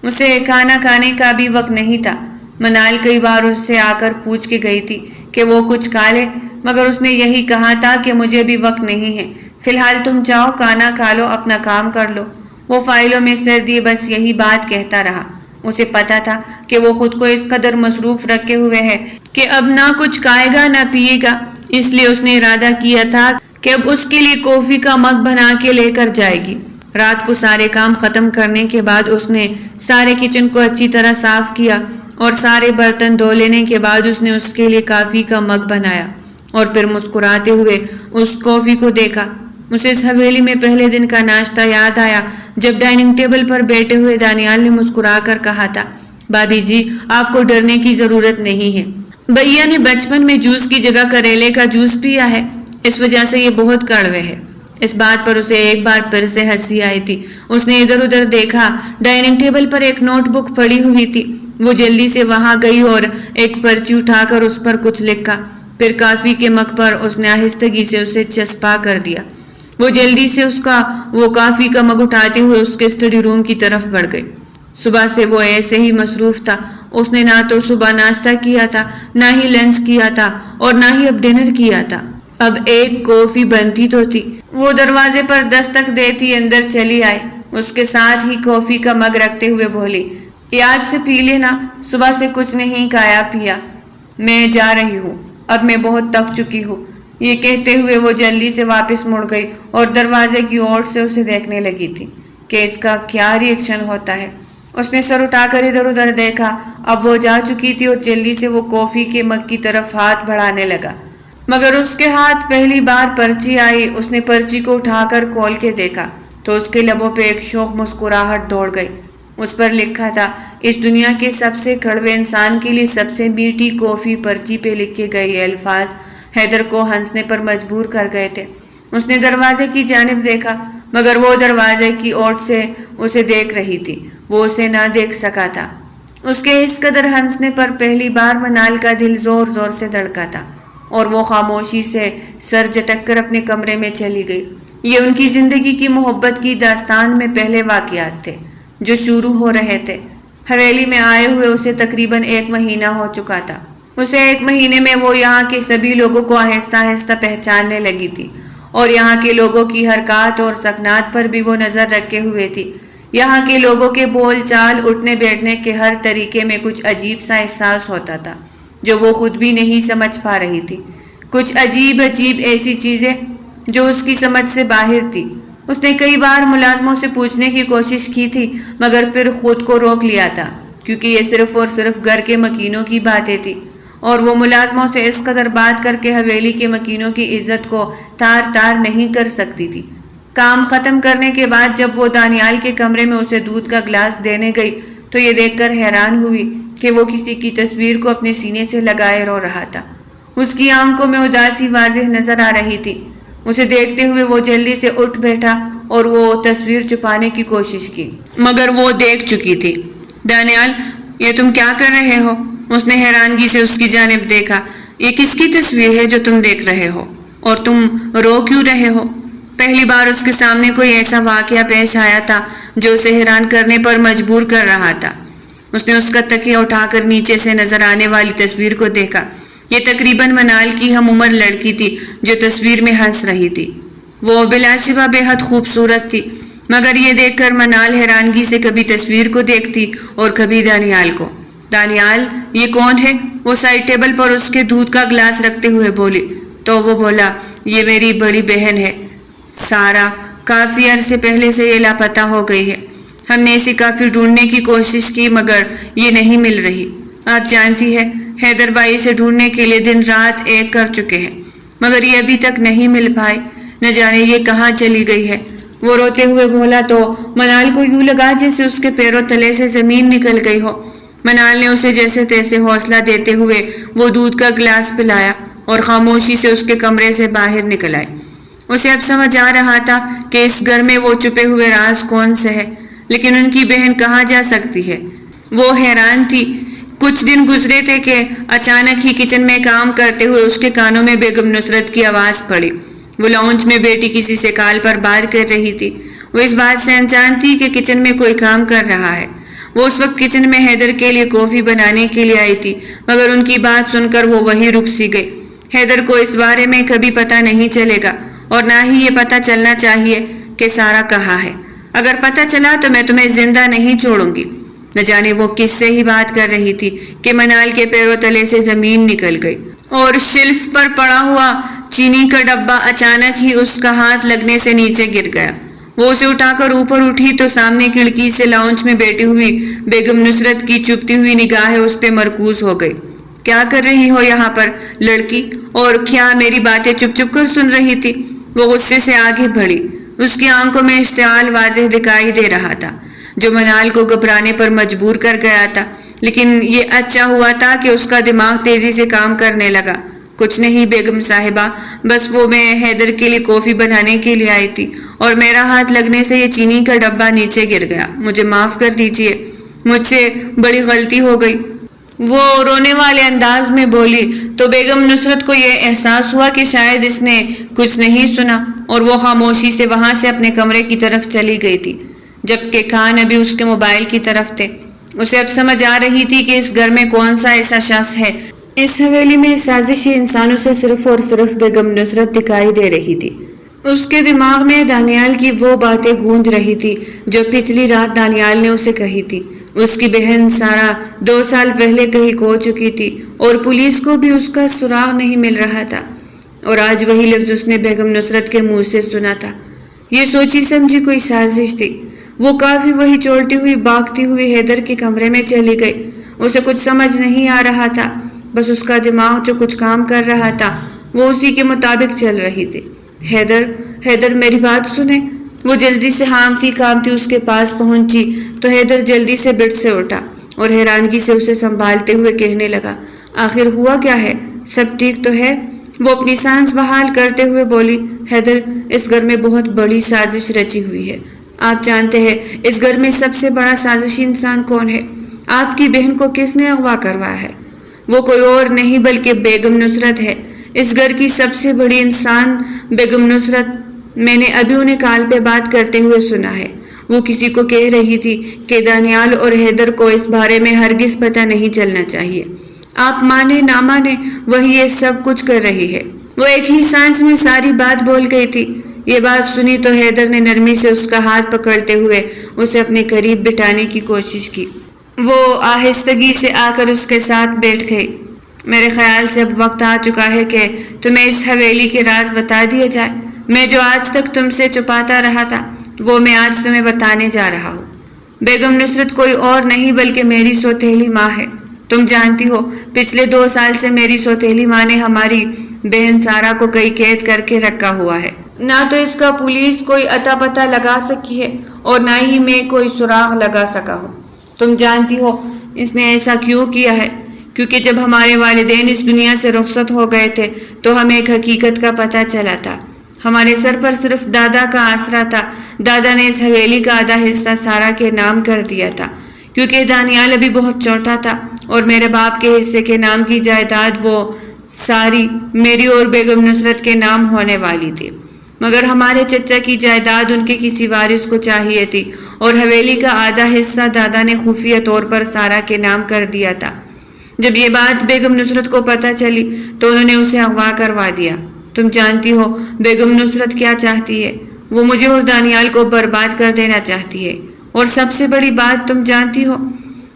اسے کھانا کھانے کا بھی وقت نہیں تھا۔ منال کئی بار اس سے آ کر پوچھ کے گئی تھی کہ وہ کچھ کھا لے، مگر اس نے یہی کہا تھا کہ مجھے بھی وقت نہیں ہے، فی الحال تم جاؤ، کھانا کھا لو، اپنا کام کر لو۔ وہ فائلوں میں سر دیے بس یہی بات کہتا رہا۔ اسے پتا تھا کہ وہ خود کو اس قدر مصروف رکھے ہوئے ہے کہ اب نہ کچھ کھائے گا نہ پیے گا، اس لیے اس نے ارادہ کیا تھا کہ اب اس کے لیے کافی کا مگ بنا کے لے کر جائے گی۔ رات کو سارے کام ختم کرنے کے بعد اس نے سارے کچن کو اچھی طرح صاف کیا اور سارے برتن دھو لینے کے بعد اس نے اس کے لیے کافی کا مگ بنایا اور پھر مسکراتے ہوئے اس کافی کو دیکھا۔ اسے اس حویلی میں پہلے دن کا ناشتہ یاد آیا جب ڈائننگ ٹیبل پر بیٹھے ہوئے دانیال نے مسکرا کر کہا تھا، بھابھی جی آپ کو ڈرنے کی ضرورت نہیں ہے، بھیا نے بچپن میں جوس کی جگہ کریلے کا جوس پیا ہے، اس وجہ سے یہ بہت کڑوے ہے۔ اس بات پر اسے ایک بار پھر سے ہنسی آئی تھی۔ اس نے ادھر ادھر دیکھا، ڈائننگ ٹیبل پر ایک نوٹ بک پڑی ہوئی تھی۔ وہ جلدی سے وہاں گئی اور ایک پرچی اٹھا کر اس پر کچھ لکھا، پھر کافی کے مگ پر اس نے آہستگی سے اسے چسپاں کر دیا۔ وہ جلدی سے وہ کافی کا مگ اٹھاتے ہوئے اس کے اسٹڈی روم کی طرف بڑھ گئی۔ صبح سے وہ ایسے ہی مصروف تھا۔ اس نے نہ تو صبح ناشتہ کیا تھا، نہ ہی لنچ کیا تھا اور نہ ہی اب ڈنر کیا تھا۔ اب ایک کافی بنتی تو تھی۔ وہ دروازے پر دستک دیتی اندر چلی آئی، اس کے ساتھ ہی کافی کا مگ رکھتے ہوئے بولی، یاد سے پی لینا، صبح سے کچھ نہیں کھایا پیا، میں جا رہی ہوں، اب میں بہت تھک چکی ہوں۔ یہ کہتے ہوئے وہ جلدی سے واپس مڑ گئی اور دروازے کی اوڑ سے اسے دیکھنے لگی تھی کہ اس کا کیا ری ایکشن ہوتا ہے۔ اس نے سر اٹھا کر ادھر ادھر دیکھا، اب وہ جا چکی تھی اور جلدی سے وہ کافی کے مگ کی طرف ہاتھ بڑھانے لگا، مگر اس کے ہاتھ پہلی بار پرچی آئی۔ اس نے پرچی کو اٹھا کر کھول کے دیکھا تو اس کے لبوں پہ ایک شوخ مسکراہٹ دوڑ گئی۔ اس پر لکھا تھا، اس دنیا کے سب سے کڑوے انسان کے لیے سب سے میٹھی کافی۔ پرچی پہ لکھے گئے یہ الفاظ حیدر کو ہنسنے پر مجبور کر گئے تھے۔ اس نے دروازے کی جانب دیکھا، مگر وہ دروازے کی اوٹ سے اسے دیکھ رہی تھی، وہ اسے نہ دیکھ سکا تھا۔ اس کے اس قدر ہنسنے پر پہلی بار منال کا دل زور زور سے دھڑکا تھا اور وہ خاموشی سے سر جھٹک کر اپنے کمرے میں چلی گئی۔ یہ ان کی زندگی کی محبت کی داستان میں پہلے واقعات تھے جو شروع ہو رہے تھے۔ حویلی میں آئے ہوئے اسے تقریباً 1 مہینہ ہو چکا تھا۔ اسے 1 مہینے میں وہ یہاں کے سبھی لوگوں کو آہستہ آہستہ پہچاننے لگی تھی اور یہاں کے لوگوں کی حرکات اور سکنات پر بھی وہ نظر رکھے ہوئے تھی۔ یہاں کے لوگوں کے بول چال، اٹھنے بیٹھنے کے ہر طریقے میں کچھ عجیب سا احساس ہوتا تھا جو وہ خود بھی نہیں سمجھ پا رہی تھی، کچھ عجیب ایسی چیزیں جو اس کی سمجھ سے باہر تھی۔ اس نے کئی بار ملازموں سے پوچھنے کی کوشش کی تھی مگر پھر خود کو روک لیا تھا کیونکہ یہ صرف اور صرف گھر کے مکینوں کی باتیں تھی اور وہ ملازموں سے اس قدر بات کر کے حویلی کے مکینوں کی عزت کو تار نہیں کر سکتی تھی۔ کام ختم کرنے کے بعد جب وہ دانیال کے کمرے میں اسے دودھ کا گلاس دینے گئی تو یہ دیکھ کر حیران ہوئی کہ وہ کسی کی تصویر کو اپنے سینے سے لگائے رو رہا تھا۔ اس کی آنکھوں میں اداسی واضح نظر آ رہی تھی۔ اسے دیکھتے ہوئے وہ جلدی سے اٹھ بیٹھا اور وہ تصویر چھپانے کی کوشش کی مگر وہ دیکھ چکی تھی۔ دانیال، یہ تم کیا کر رہے ہو؟ اس نے حیرانگی سے اس کی جانب دیکھا۔ یہ کس کی تصویر ہے جو تم دیکھ رہے ہو اور تم رو کیوں رہے ہو؟ پہلی بار اس کے سامنے کوئی ایسا واقعہ پیش آیا تھا جو اسے حیران کرنے پر مجبور کر رہا تھا۔ اس نے اس کا تکیہ اٹھا کر نیچے سے نظر آنے والی تصویر کو دیکھا۔ یہ تقریباً منال کی ہم عمر لڑکی تھی جو تصویر میں ہنس رہی تھی۔ وہ بلا شبہ بے حد خوبصورت تھی مگر یہ دیکھ کر منال حیرانگی سے کبھی تصویر کو دیکھتی اور کبھی دانیال کو۔ دانیال، یہ کون ہے؟ وہ سائڈ ٹیبل پر اس کے دودھ کا گلاس رکھتے ہوئے بولی تو وہ بولا، یہ میری بڑی بہن ہے سارا، کافی عرصے پہلے سے یہ لاپتہ ہو گئی ہے۔ ہم نے اسے کافی ڈھونڈنے کی کوشش کی مگر یہ نہیں مل رہی۔ آپ جانتی ہے حیدر بھائی سے ڈھونڈنے کے لیے دن رات ایک کر چکے ہیں مگر یہ ابھی تک نہیں مل پائے، نہ جانے یہ کہاں چلی گئی ہے۔ وہ روتے ہوئے بولا تو منال کو یوں لگا جیسے اس کے پیروں تلے سے زمین نکل گئی ہو۔ منال نے اسے جیسے تیسے حوصلہ دیتے ہوئے وہ دودھ کا گلاس پلایا اور خاموشی سے اس کے کمرے سے باہر نکل آئی۔ اسے اب سمجھ آ رہا تھا کہ اس گھر میں وہ چھپے ہوئے راز کون سے ہے، لیکن ان کی بہن کہاں جا سکتی ہے۔ وہ حیران تھی۔ کچھ دن گزرے تھے کہ اچانک ہی کچن میں کام کرتے ہوئے اس کے کانوں میں بیگم نصرت کی آواز پڑی۔ وہ لاؤنج میں بیٹی کسی سے کال پر بات کر رہی تھی۔ وہ اس بات سے انجان تھی کہ کچن میں کوئی کام کر رہا ہے۔ وہ اس وقت کچن میں حیدر کے لیے کافی بنانے کے لیے آئی تھی مگر ان کی بات سن کر وہ وہیں رک سی گئی۔ حیدر کو اس بارے میں کبھی پتہ نہیں چلے گا اور نہ ہی یہ پتہ چلنا چاہیے کہ سارا کہاں ہے۔ اگر پتہ چلا تو میں تمہیں زندہ نہیں چھوڑوں گی۔ نہ جانے وہ کس سے ہی بات کر رہی تھی کہ منال کے پیروں تلے سے زمین نکل گئی اور شیلف پر پڑا ہوا چینی کا ڈبہ اچانک ہی اس کا ہاتھ لگنے سے نیچے گر گیا۔ وہ اسے اٹھا کر اوپر اٹھی تو سامنے کھڑکی سے لاؤنج میں بیٹھی ہوئی بیگم نصرت کی چپتی ہوئی نگاہیں اس پہ مرکوز ہو گئی۔ کیا کر رہی ہو یہاں پر لڑکی؟ اور کیا میری باتیں چپ چپ کر سن رہی تھی؟ وہ غصے سے آگے بڑھی۔ اس کی آنکھوں میں اشتعال واضح دکھائی دے رہا تھا جو منال کو گھبرانے پر مجبور کر گیا تھا، لیکن یہ اچھا ہوا تھا کہ اس کا دماغ تیزی سے کام کرنے لگا۔ کچھ نہیں بیگم صاحبہ، بس وہ میں حیدر کے لیے کافی بنانے کے لیے آئی تھی اور میرا ہاتھ لگنے سے یہ چینی کا ڈبہ نیچے گر گیا، مجھے معاف کر دیجیے، مجھ سے بڑی غلطی ہو گئی۔ وہ رونے والے انداز میں بولی تو بیگم نصرت کو یہ احساس ہوا کہ شاید اس نے کچھ نہیں سنا اور وہ خاموشی سے وہاں سے اپنے کمرے کی طرف چلی گئی تھی جبکہ خان ابھی اس کے موبائل کی طرف تھے۔ اسے اب سمجھ آ رہی تھی کہ اس گھر میں کون سا ایسا شخص ہے۔ اس حویلی میں سازشی انسانوں سے صرف اور صرف بیگم نصرت دکھائی دے رہی تھی۔ اس کے دماغ میں دانیال کی وہ باتیں گونج رہی تھی جو پچھلی رات دانیال نے اسے کہی تھی۔ اس کی بہن سارا 2 سال پہلے کہیں کھو چکی تھی اور پولیس کو بھی اس کا سراغ نہیں مل رہا تھا، اور آج وہی لفظ اس نے بیگم نصرت کے منہ سے سنا تھا۔ یہ سوچی سمجھی کوئی سازش تھی۔ وہ کافی وہی چولتی ہوئی بھاگتی ہوئی حیدر کے کمرے میں چلی گئی۔ اسے کچھ سمجھ نہیں آ رہا تھا، بس اس کا دماغ جو کچھ کام کر رہا تھا وہ اسی کے مطابق چل رہی تھی۔ حیدر میری بات سنیں۔ وہ جلدی سے ہامتی کامتی اس کے پاس پہنچی تو حیدر جلدی سے بیڈ سے اٹھا اور حیرانگی سے اسے سنبھالتے ہوئے کہنے لگا، آخر ہوا کیا ہے؟ سب ٹھیک تو ہے؟ وہ اپنی سانس بحال کرتے ہوئے بولی، حیدر، اس گھر میں بہت بڑی سازش رچی ہوئی ہے۔ آپ جانتے ہیں اس گھر میں سب سے بڑا سازشی انسان کون ہے؟ آپ کی بہن کو کس نے اغوا کروایا ہے؟ وہ کوئی اور نہیں بلکہ بیگم نصرت ہے۔ اس گھر کی سب سے بڑی انسان بیگم نصرت۔ میں نے ابھی انہیں کال پہ بات کرتے ہوئے سنا ہے۔ وہ کسی کو کہہ رہی تھی کہ دانیال اور حیدر کو اس بارے میں ہرگز پتہ نہیں چلنا چاہیے۔ آپ مانے نہ مانے وہی یہ سب کچھ کر رہی ہے۔ وہ ایک ہی سانس میں ساری بات بول گئی تھی۔ یہ بات سنی تو حیدر نے نرمی سے اس کا ہاتھ پکڑتے ہوئے اسے اپنے قریب بٹھانے کی کوشش کی۔ وہ آہستگی سے آ کر اس کے ساتھ بیٹھ گئی۔ میرے خیال سے اب وقت آ چکا ہے کہ تمہیں اس حویلی کے راز بتا دیا جائے۔ میں جو آج تک تم سے چھپاتا رہا تھا وہ میں آج تمہیں بتانے جا رہا ہوں۔ بیگم نصرت کوئی اور نہیں بلکہ میری سوتیلی ماں ہے۔ تم جانتی ہو پچھلے 2 سال سے میری سوتیلی ماں نے ہماری بہن سارا کو کئی قید کر کے رکھا ہوا ہے۔ نہ تو اس کا پولیس کوئی اتا پتہ لگا سکی ہے اور نہ ہی میں کوئی سراغ لگا سکا ہوں۔ تم جانتی ہو اس نے ایسا کیوں کیا ہے؟ کیونکہ جب ہمارے والدین اس دنیا سے رخصت ہو گئے تھے تو ہمیں ایک حقیقت کا پتہ چلا تھا۔ ہمارے سر پر صرف دادا کا آسرا تھا۔ دادا نے اس حویلی کا آدھا حصہ سارا کے نام کر دیا تھا کیونکہ دانیال ابھی بہت چھوٹا تھا اور میرے باپ کے حصے کے نام کی جائیداد وہ ساری میری اور بیگم نصرت کے نام ہونے والی تھی، مگر ہمارے چچا کی جائیداد ان کے کسی وارث کو چاہیے تھی اور حویلی کا آدھا حصہ دادا نے خفیہ طور پر سارا کے نام کر دیا تھا۔ جب یہ بات بیگم نصرت کو پتہ چلی تو انہوں نے اسے اغوا کروا دیا۔ تم جانتی ہو بیگم نصرت کیا چاہتی ہے؟ وہ مجھے اور دانیال کو برباد کر دینا چاہتی ہے۔ اور سب سے بڑی بات تم جانتی ہو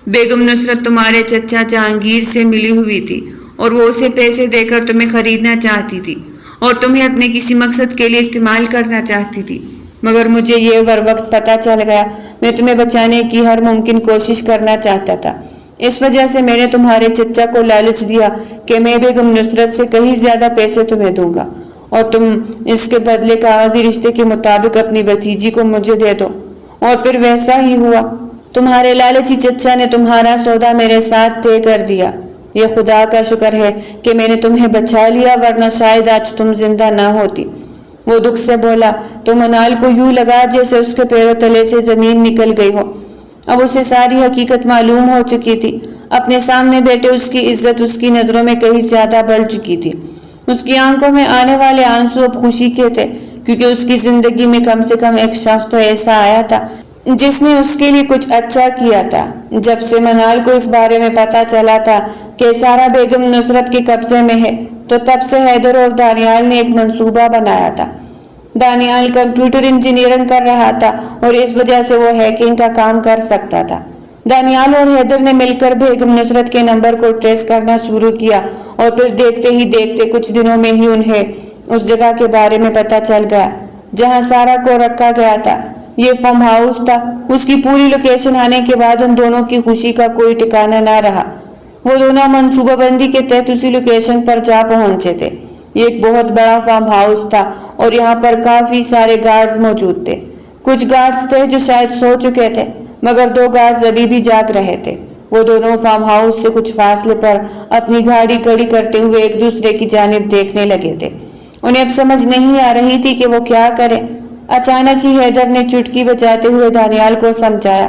بیگم نصرت تمہارے چچا جہانگیر سے ملی ہوئی تھی اور وہ اسے پیسے دے کر تمہیں خریدنا چاہتی تھی اور تمہیں اپنے کسی مقصد کے لیے استعمال کرنا چاہتی تھی، مگر مجھے یہ وقت پتہ چل گیا۔ میں تمہیں بچانے کی ہر ممکن کوشش کرنا چاہتا تھا۔ اس وجہ سے میں نے تمہارے چچا کو لالچ دیا کہ میں بیگم نصرت سے کہیں زیادہ پیسے تمہیں دوں گا اور تم اس کے بدلے کاغذی رشتے کے مطابق اپنی بھتیجی کو مجھے دے دو، اور پھر ویسا ہی ہوا۔ تمہارے لالچی چچا نے تمہارا سودا میرے ساتھ طے کر دیا۔ یہ خدا کا شکر ہے کہ میں نے تمہیں بچا لیا، ورنہ شاید آج تم زندہ نہ ہوتی۔ وہ دکھ سے بولا تو منال کو یوں لگا جیسے اس کے پیروں تلے سے زمین نکل گئی ہو۔ اب اسے ساری حقیقت معلوم ہو چکی تھی۔ اپنے سامنے بیٹھے اس کی عزت اس کی نظروں میں کہیں زیادہ بڑھ چکی تھی۔ اس کی آنکھوں میں آنے والے آنسو اب خوشی کے تھے کیونکہ اس کی زندگی میں کم سے کم ایک شخص تو ایسا آیا تھا جس نے اس کے لیے کچھ اچھا کیا تھا۔ جب سے منال کو اس بارے میں پتہ چلا تھا کہ سارا بیگم نصرت کے قبضے میں ہے تو تب سے حیدر اور دانیال نے ایک منصوبہ بنایا تھا۔ دانیال کمپیوٹر انجینئرنگ کر رہا تھا اور اس وجہ سے وہ ہیکنگ کا کام کر سکتا تھا۔ دانیال اور حیدر نے مل کر بیگم نصرت کے نمبر کو ٹریس کرنا شروع کیا اور پھر دیکھتے ہی دیکھتے کچھ دنوں میں ہی انہیں اس جگہ کے بارے میں پتہ چل گیا جہاں سارا کو رکھا گیا تھا۔ یہ فارم ہاؤس تھا۔ اس کی پوری لوکیشن آنے کے بعد ان دونوں کی خوشی کا کوئی ٹھکانہ نہ رہا۔ وہ دونوں منصوبہ بندی کے تحت اسی لوکیشن پر جا پہنچے تھے۔ یہ ایک بہت بڑا فارم ہاؤس تھا اور یہاں پر کافی سارے گارڈز موجود تھے۔ کچھ گارڈز تھے جو شاید سو چکے تھے مگر 2 گارڈز ابھی بھی جاگ رہے تھے۔ وہ دونوں فارم ہاؤس سے کچھ فاصلے پر اپنی گاڑی کھڑی کرتے ہوئے ایک دوسرے کی جانب دیکھنے لگے تھے۔ انہیں اب سمجھ نہیں آ رہی تھی کہ وہ کیا کریں۔ اچانک ہی حیدر نے چٹکی بجاتے ہوئے دانیال کو سمجھایا،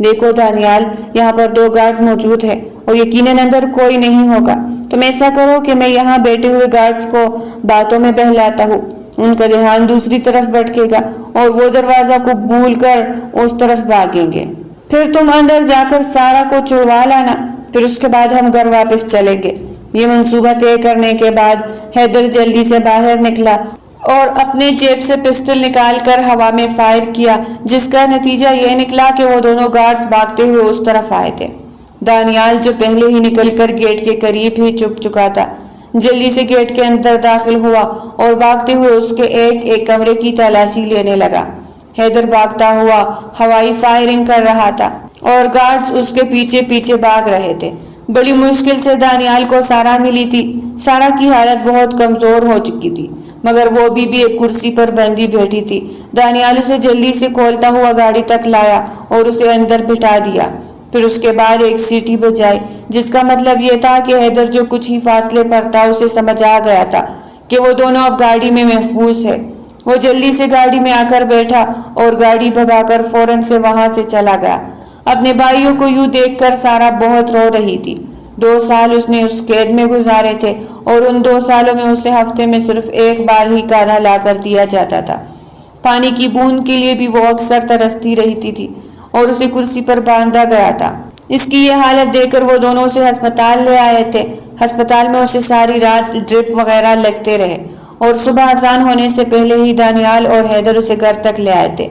دیکھو دانیال، یہاں پر 2 گارڈز موجود ہیں اور یقیناً اندر کوئی نہیں ہوگا۔ تم ایسا کرو کہ میں یہاں بیٹھے ہوئے گارڈز کو باتوں میں بہلاتا ہوں، ان کا دھیان دوسری طرف بھٹکے گا اور وہ دروازہ کو بھول کر اس طرف بھاگیں گے۔ پھر تم اندر جا کر سارا کو چھڑوا لانا، پھر اس کے بعد ہم گھر واپس چلیں گے۔ یہ منصوبہ طے کرنے کے بعد حیدر جلدی سے باہر نکلا اور اپنے جیب سے پسٹل نکال کر ہوا میں فائر کیا، جس کا نتیجہ یہ نکلا کہ وہ دونوں گارڈز بھاگتے ہوئے اس طرف آئے تھے۔ دانیال جو پہلے ہی نکل کر گیٹ کے قریب ہی چھپ چکا تھا، جلدی سے گیٹ کے اندر داخل ہوا اور بھاگتے ہوئے اس کے ایک ایک کمرے کی تلاشی لینے لگا۔ حیدر بھاگتا ہوا ہوائی فائرنگ کر رہا تھا اور گارڈز اس کے پیچھے پیچھے بھاگ رہے تھے۔ بڑی مشکل سے دانیال کو سارا ملی تھی۔ سارا کی حالت بہت کمزور ہو چکی تھی مگر وہ بھی ایک کرسی پر بندھی بیٹھی تھی۔ دانیال اسے جلدی سے کھولتا ہوا گاڑی تک لایا اور اسے اندر بٹھا دیا، پھر اس کے بعد ایک سیٹی بجائی، جس کا مطلب یہ تھا کہ حیدر جو کچھ ہی فاصلے پر تھا اسے سمجھ آ گیا تھا کہ وہ دونوں اب گاڑی میں محفوظ ہے۔ وہ جلدی سے گاڑی میں آ کر بیٹھا اور گاڑی بھگا کر فوراً سے وہاں سے چلا گیا۔ اپنے بھائیوں کو یوں دیکھ کر سارا بہت رو رہی تھی۔ 2 سال اس نے اس قید میں گزارے تھے اور ان 2 سالوں میں اسے ہفتے میں صرف 1 بار ہی کھانا لا کر دیا جاتا تھا۔ پانی کی بوند کے لیے بھی وہ اکثر ترستی رہتی تھی اور اسے کرسی پر باندھا گیا تھا۔ اس کی یہ حالت دیکھ کر وہ دونوں اسے ہسپتال لے آئے تھے۔ ہسپتال میں اسے ساری رات ڈرپ وغیرہ لگتے رہے اور صبح اذان ہونے سے پہلے ہی دانیال اور حیدر اسے گھر تک لے آئے تھے۔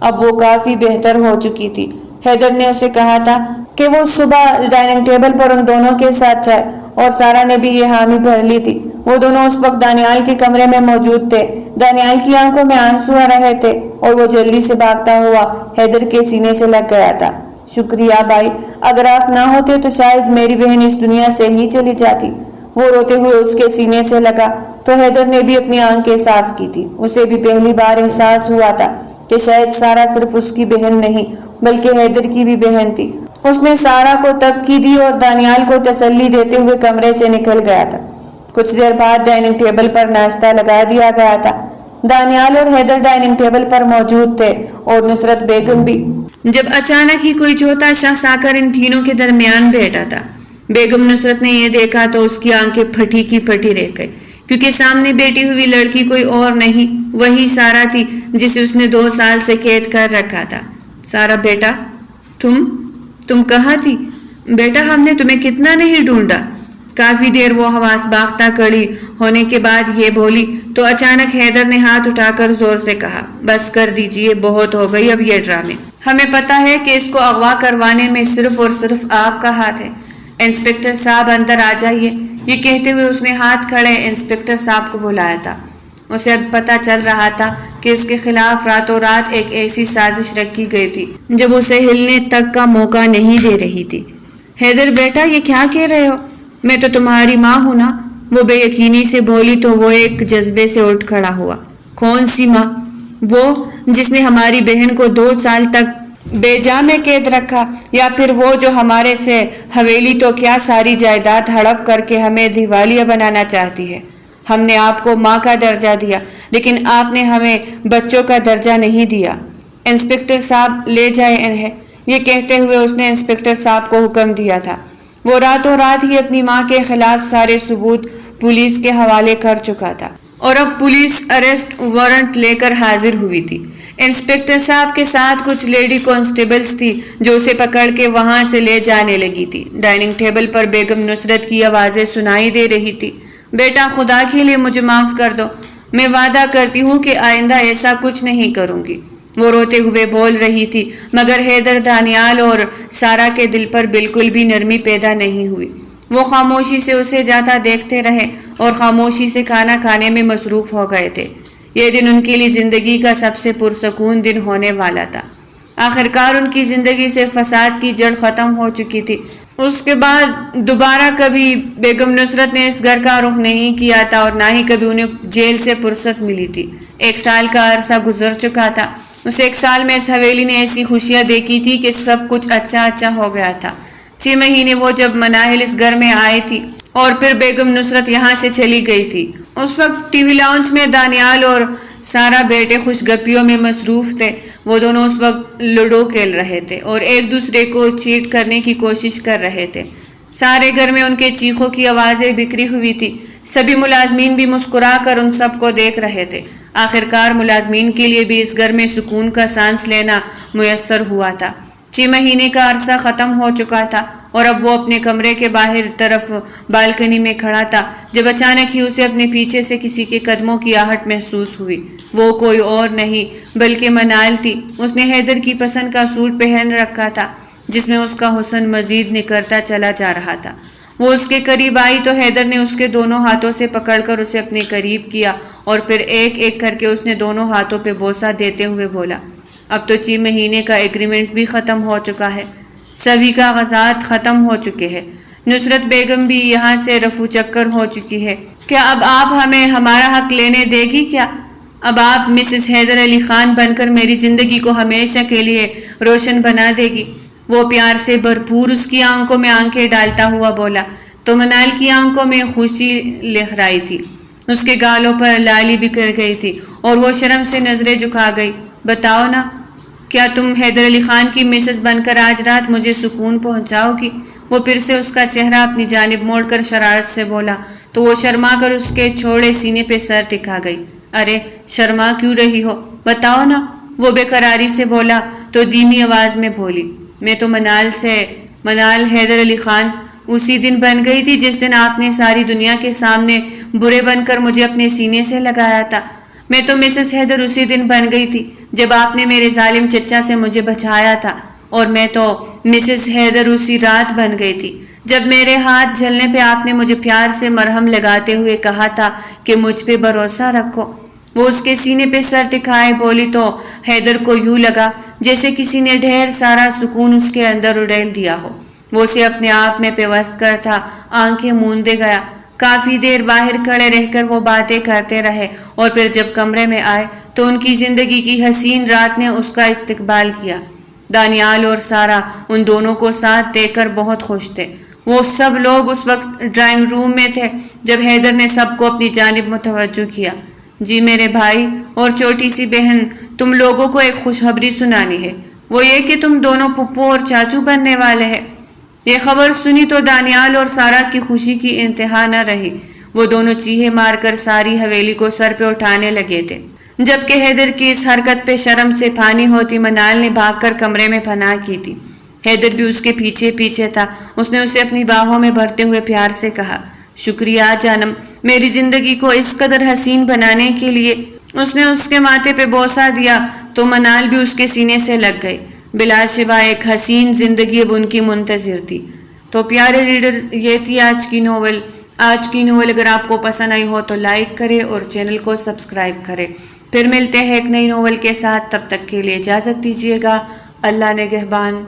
اب وہ کافی بہتر ہو چکی تھی۔ حیدر نے اسے کہا تھا کہ وہ صبح ڈائننگ ٹیبل پر ان دونوں کے ساتھ جائے اور سارا نے بھی یہ حامی بھر لی تھی۔ وہ دونوں اس وقت دانیال کے کمرے میں موجود تھے۔ دانیال کی آنکھوں میں آنسو آ رہے تھے اور وہ جلدی سے بھاگتا ہوا حیدر کے سینے سے لگ گیا تھا۔ شکریہ بھائی، اگر آپ نہ ہوتے تو شاید میری بہن اس دنیا سے ہی چلی جاتی۔ وہ روتے ہوئے اس کے سینے سے لگا تو حیدر نے بھی اپنی آنکھیں صاف کی تھی۔ اسے بھی پہلی بار احساس ہوا تھا کہ شاید سارا صرف اس کی بہن نہیں بلکہ حیدر کی بھی بہن تھی۔ اس نے سارا کو تبکی دی اور دانیال کو تسلی دیتے ہوئے کمرے سے نکل گیا تھا۔ کچھ دیر بعد ڈائننگ ٹیبل پر ناشتہ لگا دیا گیا تھا۔ دانیال اور حیدر ڈائننگ ٹیبل پر موجود تھے اور نصرت بیگم بھی، جب اچانک ہی کوئی چوتھا شخص آ کر ان تینوں کے درمیان بیٹھا تھا۔ بیگم نصرت نے یہ دیکھا تو اس کی آنکھیں پھٹی کی پھٹی رہ گئی، کیونکہ سامنے بیٹھی ہوئی لڑکی کوئی اور نہیں، وہی سارا تھی جسے اس نے 2 سال سے قید کر رکھا تھا۔ سارا بیٹا، تم کہاں تھی؟ بیٹا ہم نے تمہیں کتنا نہیں ڈھونڈا۔ کافی دیر وہ حواس باختہ کڑی ہونے کے بعد یہ بولی تو اچانک حیدر نے ہاتھ اٹھا کر زور سے کہا، بس کر دیجئے، بہت ہو گئی اب یہ ڈرامے۔ ہمیں پتا ہے کہ اس کو اغوا کروانے میں صرف اور صرف آپ کا ہاتھ ہے۔ انسپکٹر صاحب اندر آ جائیے۔ یہ کہتے ہوئے اس نے ہاتھ کھڑے انسپکٹر صاحب کو بلایا تھا۔ اسے اب پتا چل رہا تھا کہ اس کے خلاف راتوں رات ایک ایسی سازش رکھی گئی تھی جب اسے ہلنے تک کا موقع نہیں دے رہی تھی۔ حیدر بیٹا یہ کیا کہہ رہے ہو؟ میں تو تمہاری ماں ہوں نا، وہ بے یقینی سے بولی تو وہ ایک جذبے سے اٹھ کھڑا ہوا۔ کون سی ماں؟ وہ جس نے ہماری بہن کو 2 سال تک بے جا میں قید رکھا، یا پھر وہ جو ہمارے سے حویلی تو کیا ساری جائیداد ہڑپ کر کے ہمیں دیوالیہ بنانا چاہتی ہے؟ ہم نے آپ کو ماں کا درجہ دیا لیکن آپ نے ہمیں بچوں کا درجہ نہیں دیا۔ انسپکٹر صاحب لے جائیں انہیں۔ یہ کہتے ہوئے اس نے انسپکٹر صاحب کو حکم دیا تھا۔ وہ راتوں رات ہی اپنی ماں کے خلاف سارے ثبوت پولیس کے حوالے کر چکا تھا اور اب پولیس اریسٹ وارنٹ لے کر حاضر ہوئی تھی۔ انسپکٹر صاحب کے ساتھ کچھ لیڈی کانسٹیبلز تھی جو اسے پکڑ کے وہاں سے لے جانے لگی تھی۔ ڈائننگ ٹیبل پر بیگم نصرت کی آوازیں سنائی دے رہی تھی، بیٹا خدا کے لیے مجھے معاف کر دو، میں وعدہ کرتی ہوں کہ آئندہ ایسا کچھ نہیں کروں گی۔ وہ روتے ہوئے بول رہی تھی مگر حیدر، دانیال اور سارا کے دل پر بالکل بھی نرمی پیدا نہیں ہوئی۔ وہ خاموشی سے اسے جاتا دیکھتے رہے اور خاموشی سے کھانا کھانے میں مصروف ہو گئے تھے۔ یہ دن ان کے لیے زندگی کا سب سے پرسکون دن ہونے والا تھا۔ آخرکار ان کی زندگی سے فساد کی جڑ ختم ہو چکی تھی۔ اس کے بعد دوبارہ کبھی بیگم نصرت نے اس گھر کا رخ نہیں کیا تھا اور نہ ہی کبھی انہیں جیل سے فرصت ملی تھی۔ 1 سال کا عرصہ گزر چکا تھا۔ اس 1 سال میں اس حویلی نے ایسی خوشیاں دیکھی تھی کہ سب کچھ اچھا ہو گیا تھا۔ 6 مہینے وہ جب مناہل اس گھر میں آئی تھی اور پھر بیگم نصرت یہاں سے چلی گئی تھی، اس وقت ٹی وی لاؤنج میں دانیال اور سارا بیٹے خوش گپیوں میں مصروف تھے۔ وہ دونوں اس وقت لوڈو کھیل رہے تھے اور ایک دوسرے کو چیٹ کرنے کی کوشش کر رہے تھے۔ سارے گھر میں ان کے چیخوں کی آوازیں بکھری ہوئی تھی۔ سبھی ملازمین بھی مسکرا کر ان سب کو دیکھ رہے تھے۔ آخرکار ملازمین کے لیے بھی اس گھر میں سکون کا سانس لینا میسر ہوا تھا۔ 6 مہینے کا عرصہ ختم ہو چکا تھا اور اب وہ اپنے کمرے کے باہر طرف بالکنی میں کھڑا تھا جب اچانک ہی اسے اپنے پیچھے سے کسی کے قدموں کی آہٹ محسوس ہوئی۔ وہ کوئی اور نہیں بلکہ منال تھی۔ اس نے حیدر کی پسند کا سوٹ پہن رکھا تھا جس میں اس کا حسن مزید نکھرتا چلا جا رہا تھا۔ وہ اس کے قریب آئی تو حیدر نے اس کے دونوں ہاتھوں سے پکڑ کر اسے اپنے قریب کیا اور پھر ایک ایک کر کے اس نے دونوں ہاتھوں پہ بوسہ دیتے ہوئے بولا، اب تو 6 مہینے کا ایگریمنٹ بھی ختم ہو چکا ہے، سبھی کاغذات ختم ہو چکے ہیں، نصرت بیگم بھی یہاں سے رفو چکر ہو چکی ہے، کیا اب آپ ہمیں ہمارا حق لینے دے گی کیا؟ اب آپ مسز حیدر علی خان بن کر میری زندگی کو ہمیشہ کے لیے روشن بنا دے گی؟ وہ پیار سے بھرپور اس کی آنکھوں میں آنکھیں ڈالتا ہوا بولا تو منال کی آنکھوں میں خوشی لہرائی تھی، اس کے گالوں پر لالی بکھر گئی تھی اور وہ شرم سے نظریں جھکا گئی۔ بتاؤ نا، کیا تم حیدر علی خان کی مسز بن کر آج رات مجھے سکون پہنچاؤ گی؟ وہ پھر سے اس کا چہرہ اپنی جانب موڑ کر شرارت سے بولا تو وہ شرما کر اس کے چھوڑے سینے پہ سر ٹکا گئی۔ ارے شرما کیوں رہی ہو، بتاؤ نا، وہ بے قراری سے بولا تو دھیمی آواز میں بولی، میں تو منال سے منال حیدر علی خان اسی دن بن گئی تھی جس دن آپ نے ساری دنیا کے سامنے برے بن کر مجھے اپنے سینے سے لگایا تھا۔ میں تو مسز حیدر اسی دن بن گئی تھی جب آپ نے میرے ظالم چچا سے مجھے بچایا تھا، اور میں تو مسز حیدر اسی رات بن گئی تھی جب میرے ہاتھ جلنے پہ آپ نے مجھے پیار سے مرہم لگاتے ہوئے کہا تھا کہ مجھ پہ بھروسہ رکھو۔ وہ اس کے سینے پہ سر ٹکائے بولی تو حیدر کو یوں لگا جیسے کسی نے ڈھیر سارا سکون اس کے اندر اڈیل دیا ہو۔ وہ اسے اپنے آپ میں پیوست کر تھا آنکھیں موندے گیا۔ کافی دیر باہر کھڑے رہ کر وہ باتیں کرتے رہے، اور پھر جب کمرے میں آئے تو ان کی زندگی کی حسین رات نے اس کا استقبال کیا۔ دانیال اور سارا ان دونوں کو ساتھ دے کر بہت خوش تھے۔ وہ سب لوگ اس وقت ڈرائنگ روم میں تھے جب حیدر نے سب کو اپنی جانب متوجہ کیا۔ جی میرے بھائی اور چھوٹی سی بہن، تم لوگوں کو ایک خوشخبری سنانی ہے، وہ یہ کہ تم دونوں پھپھو اور چاچو بننے والے ہیں۔ یہ خبر سنی تو دانیال اور سارا کی خوشی کی انتہا نہ رہی۔ وہ دونوں چیخے مار کر ساری حویلی کو سر پہ اٹھانے لگے تھے۔ جبکہ حیدر کی اس حرکت پہ شرم سے پھانی ہوتی منال نے بھاگ کر کمرے میں پناہ کی تھی۔ حیدر بھی اس کے پیچھے پیچھے تھا۔ اس نے اسے اپنی باہوں میں بھرتے ہوئے پیار سے کہا، شکریہ جانم، میری زندگی کو اس قدر حسین بنانے کے لیے۔ اس نے اس کے ماتھے پہ بوسہ دیا تو منال بھی اس کے سینے سے لگ گئی۔ بلا شبہ ایک حسین زندگی اب ان کی منتظر تھی۔ تو پیارے ریڈرز، یہ تھی آج کی ناول۔ اگر آپ کو پسند آئی ہو تو لائک کرے اور چینل کو سبسکرائب کرے۔ پھر ملتے ہیں ایک نئی ناول کے ساتھ، تب تک کے لیے اجازت دیجیے گا۔ اللہ نگہبان۔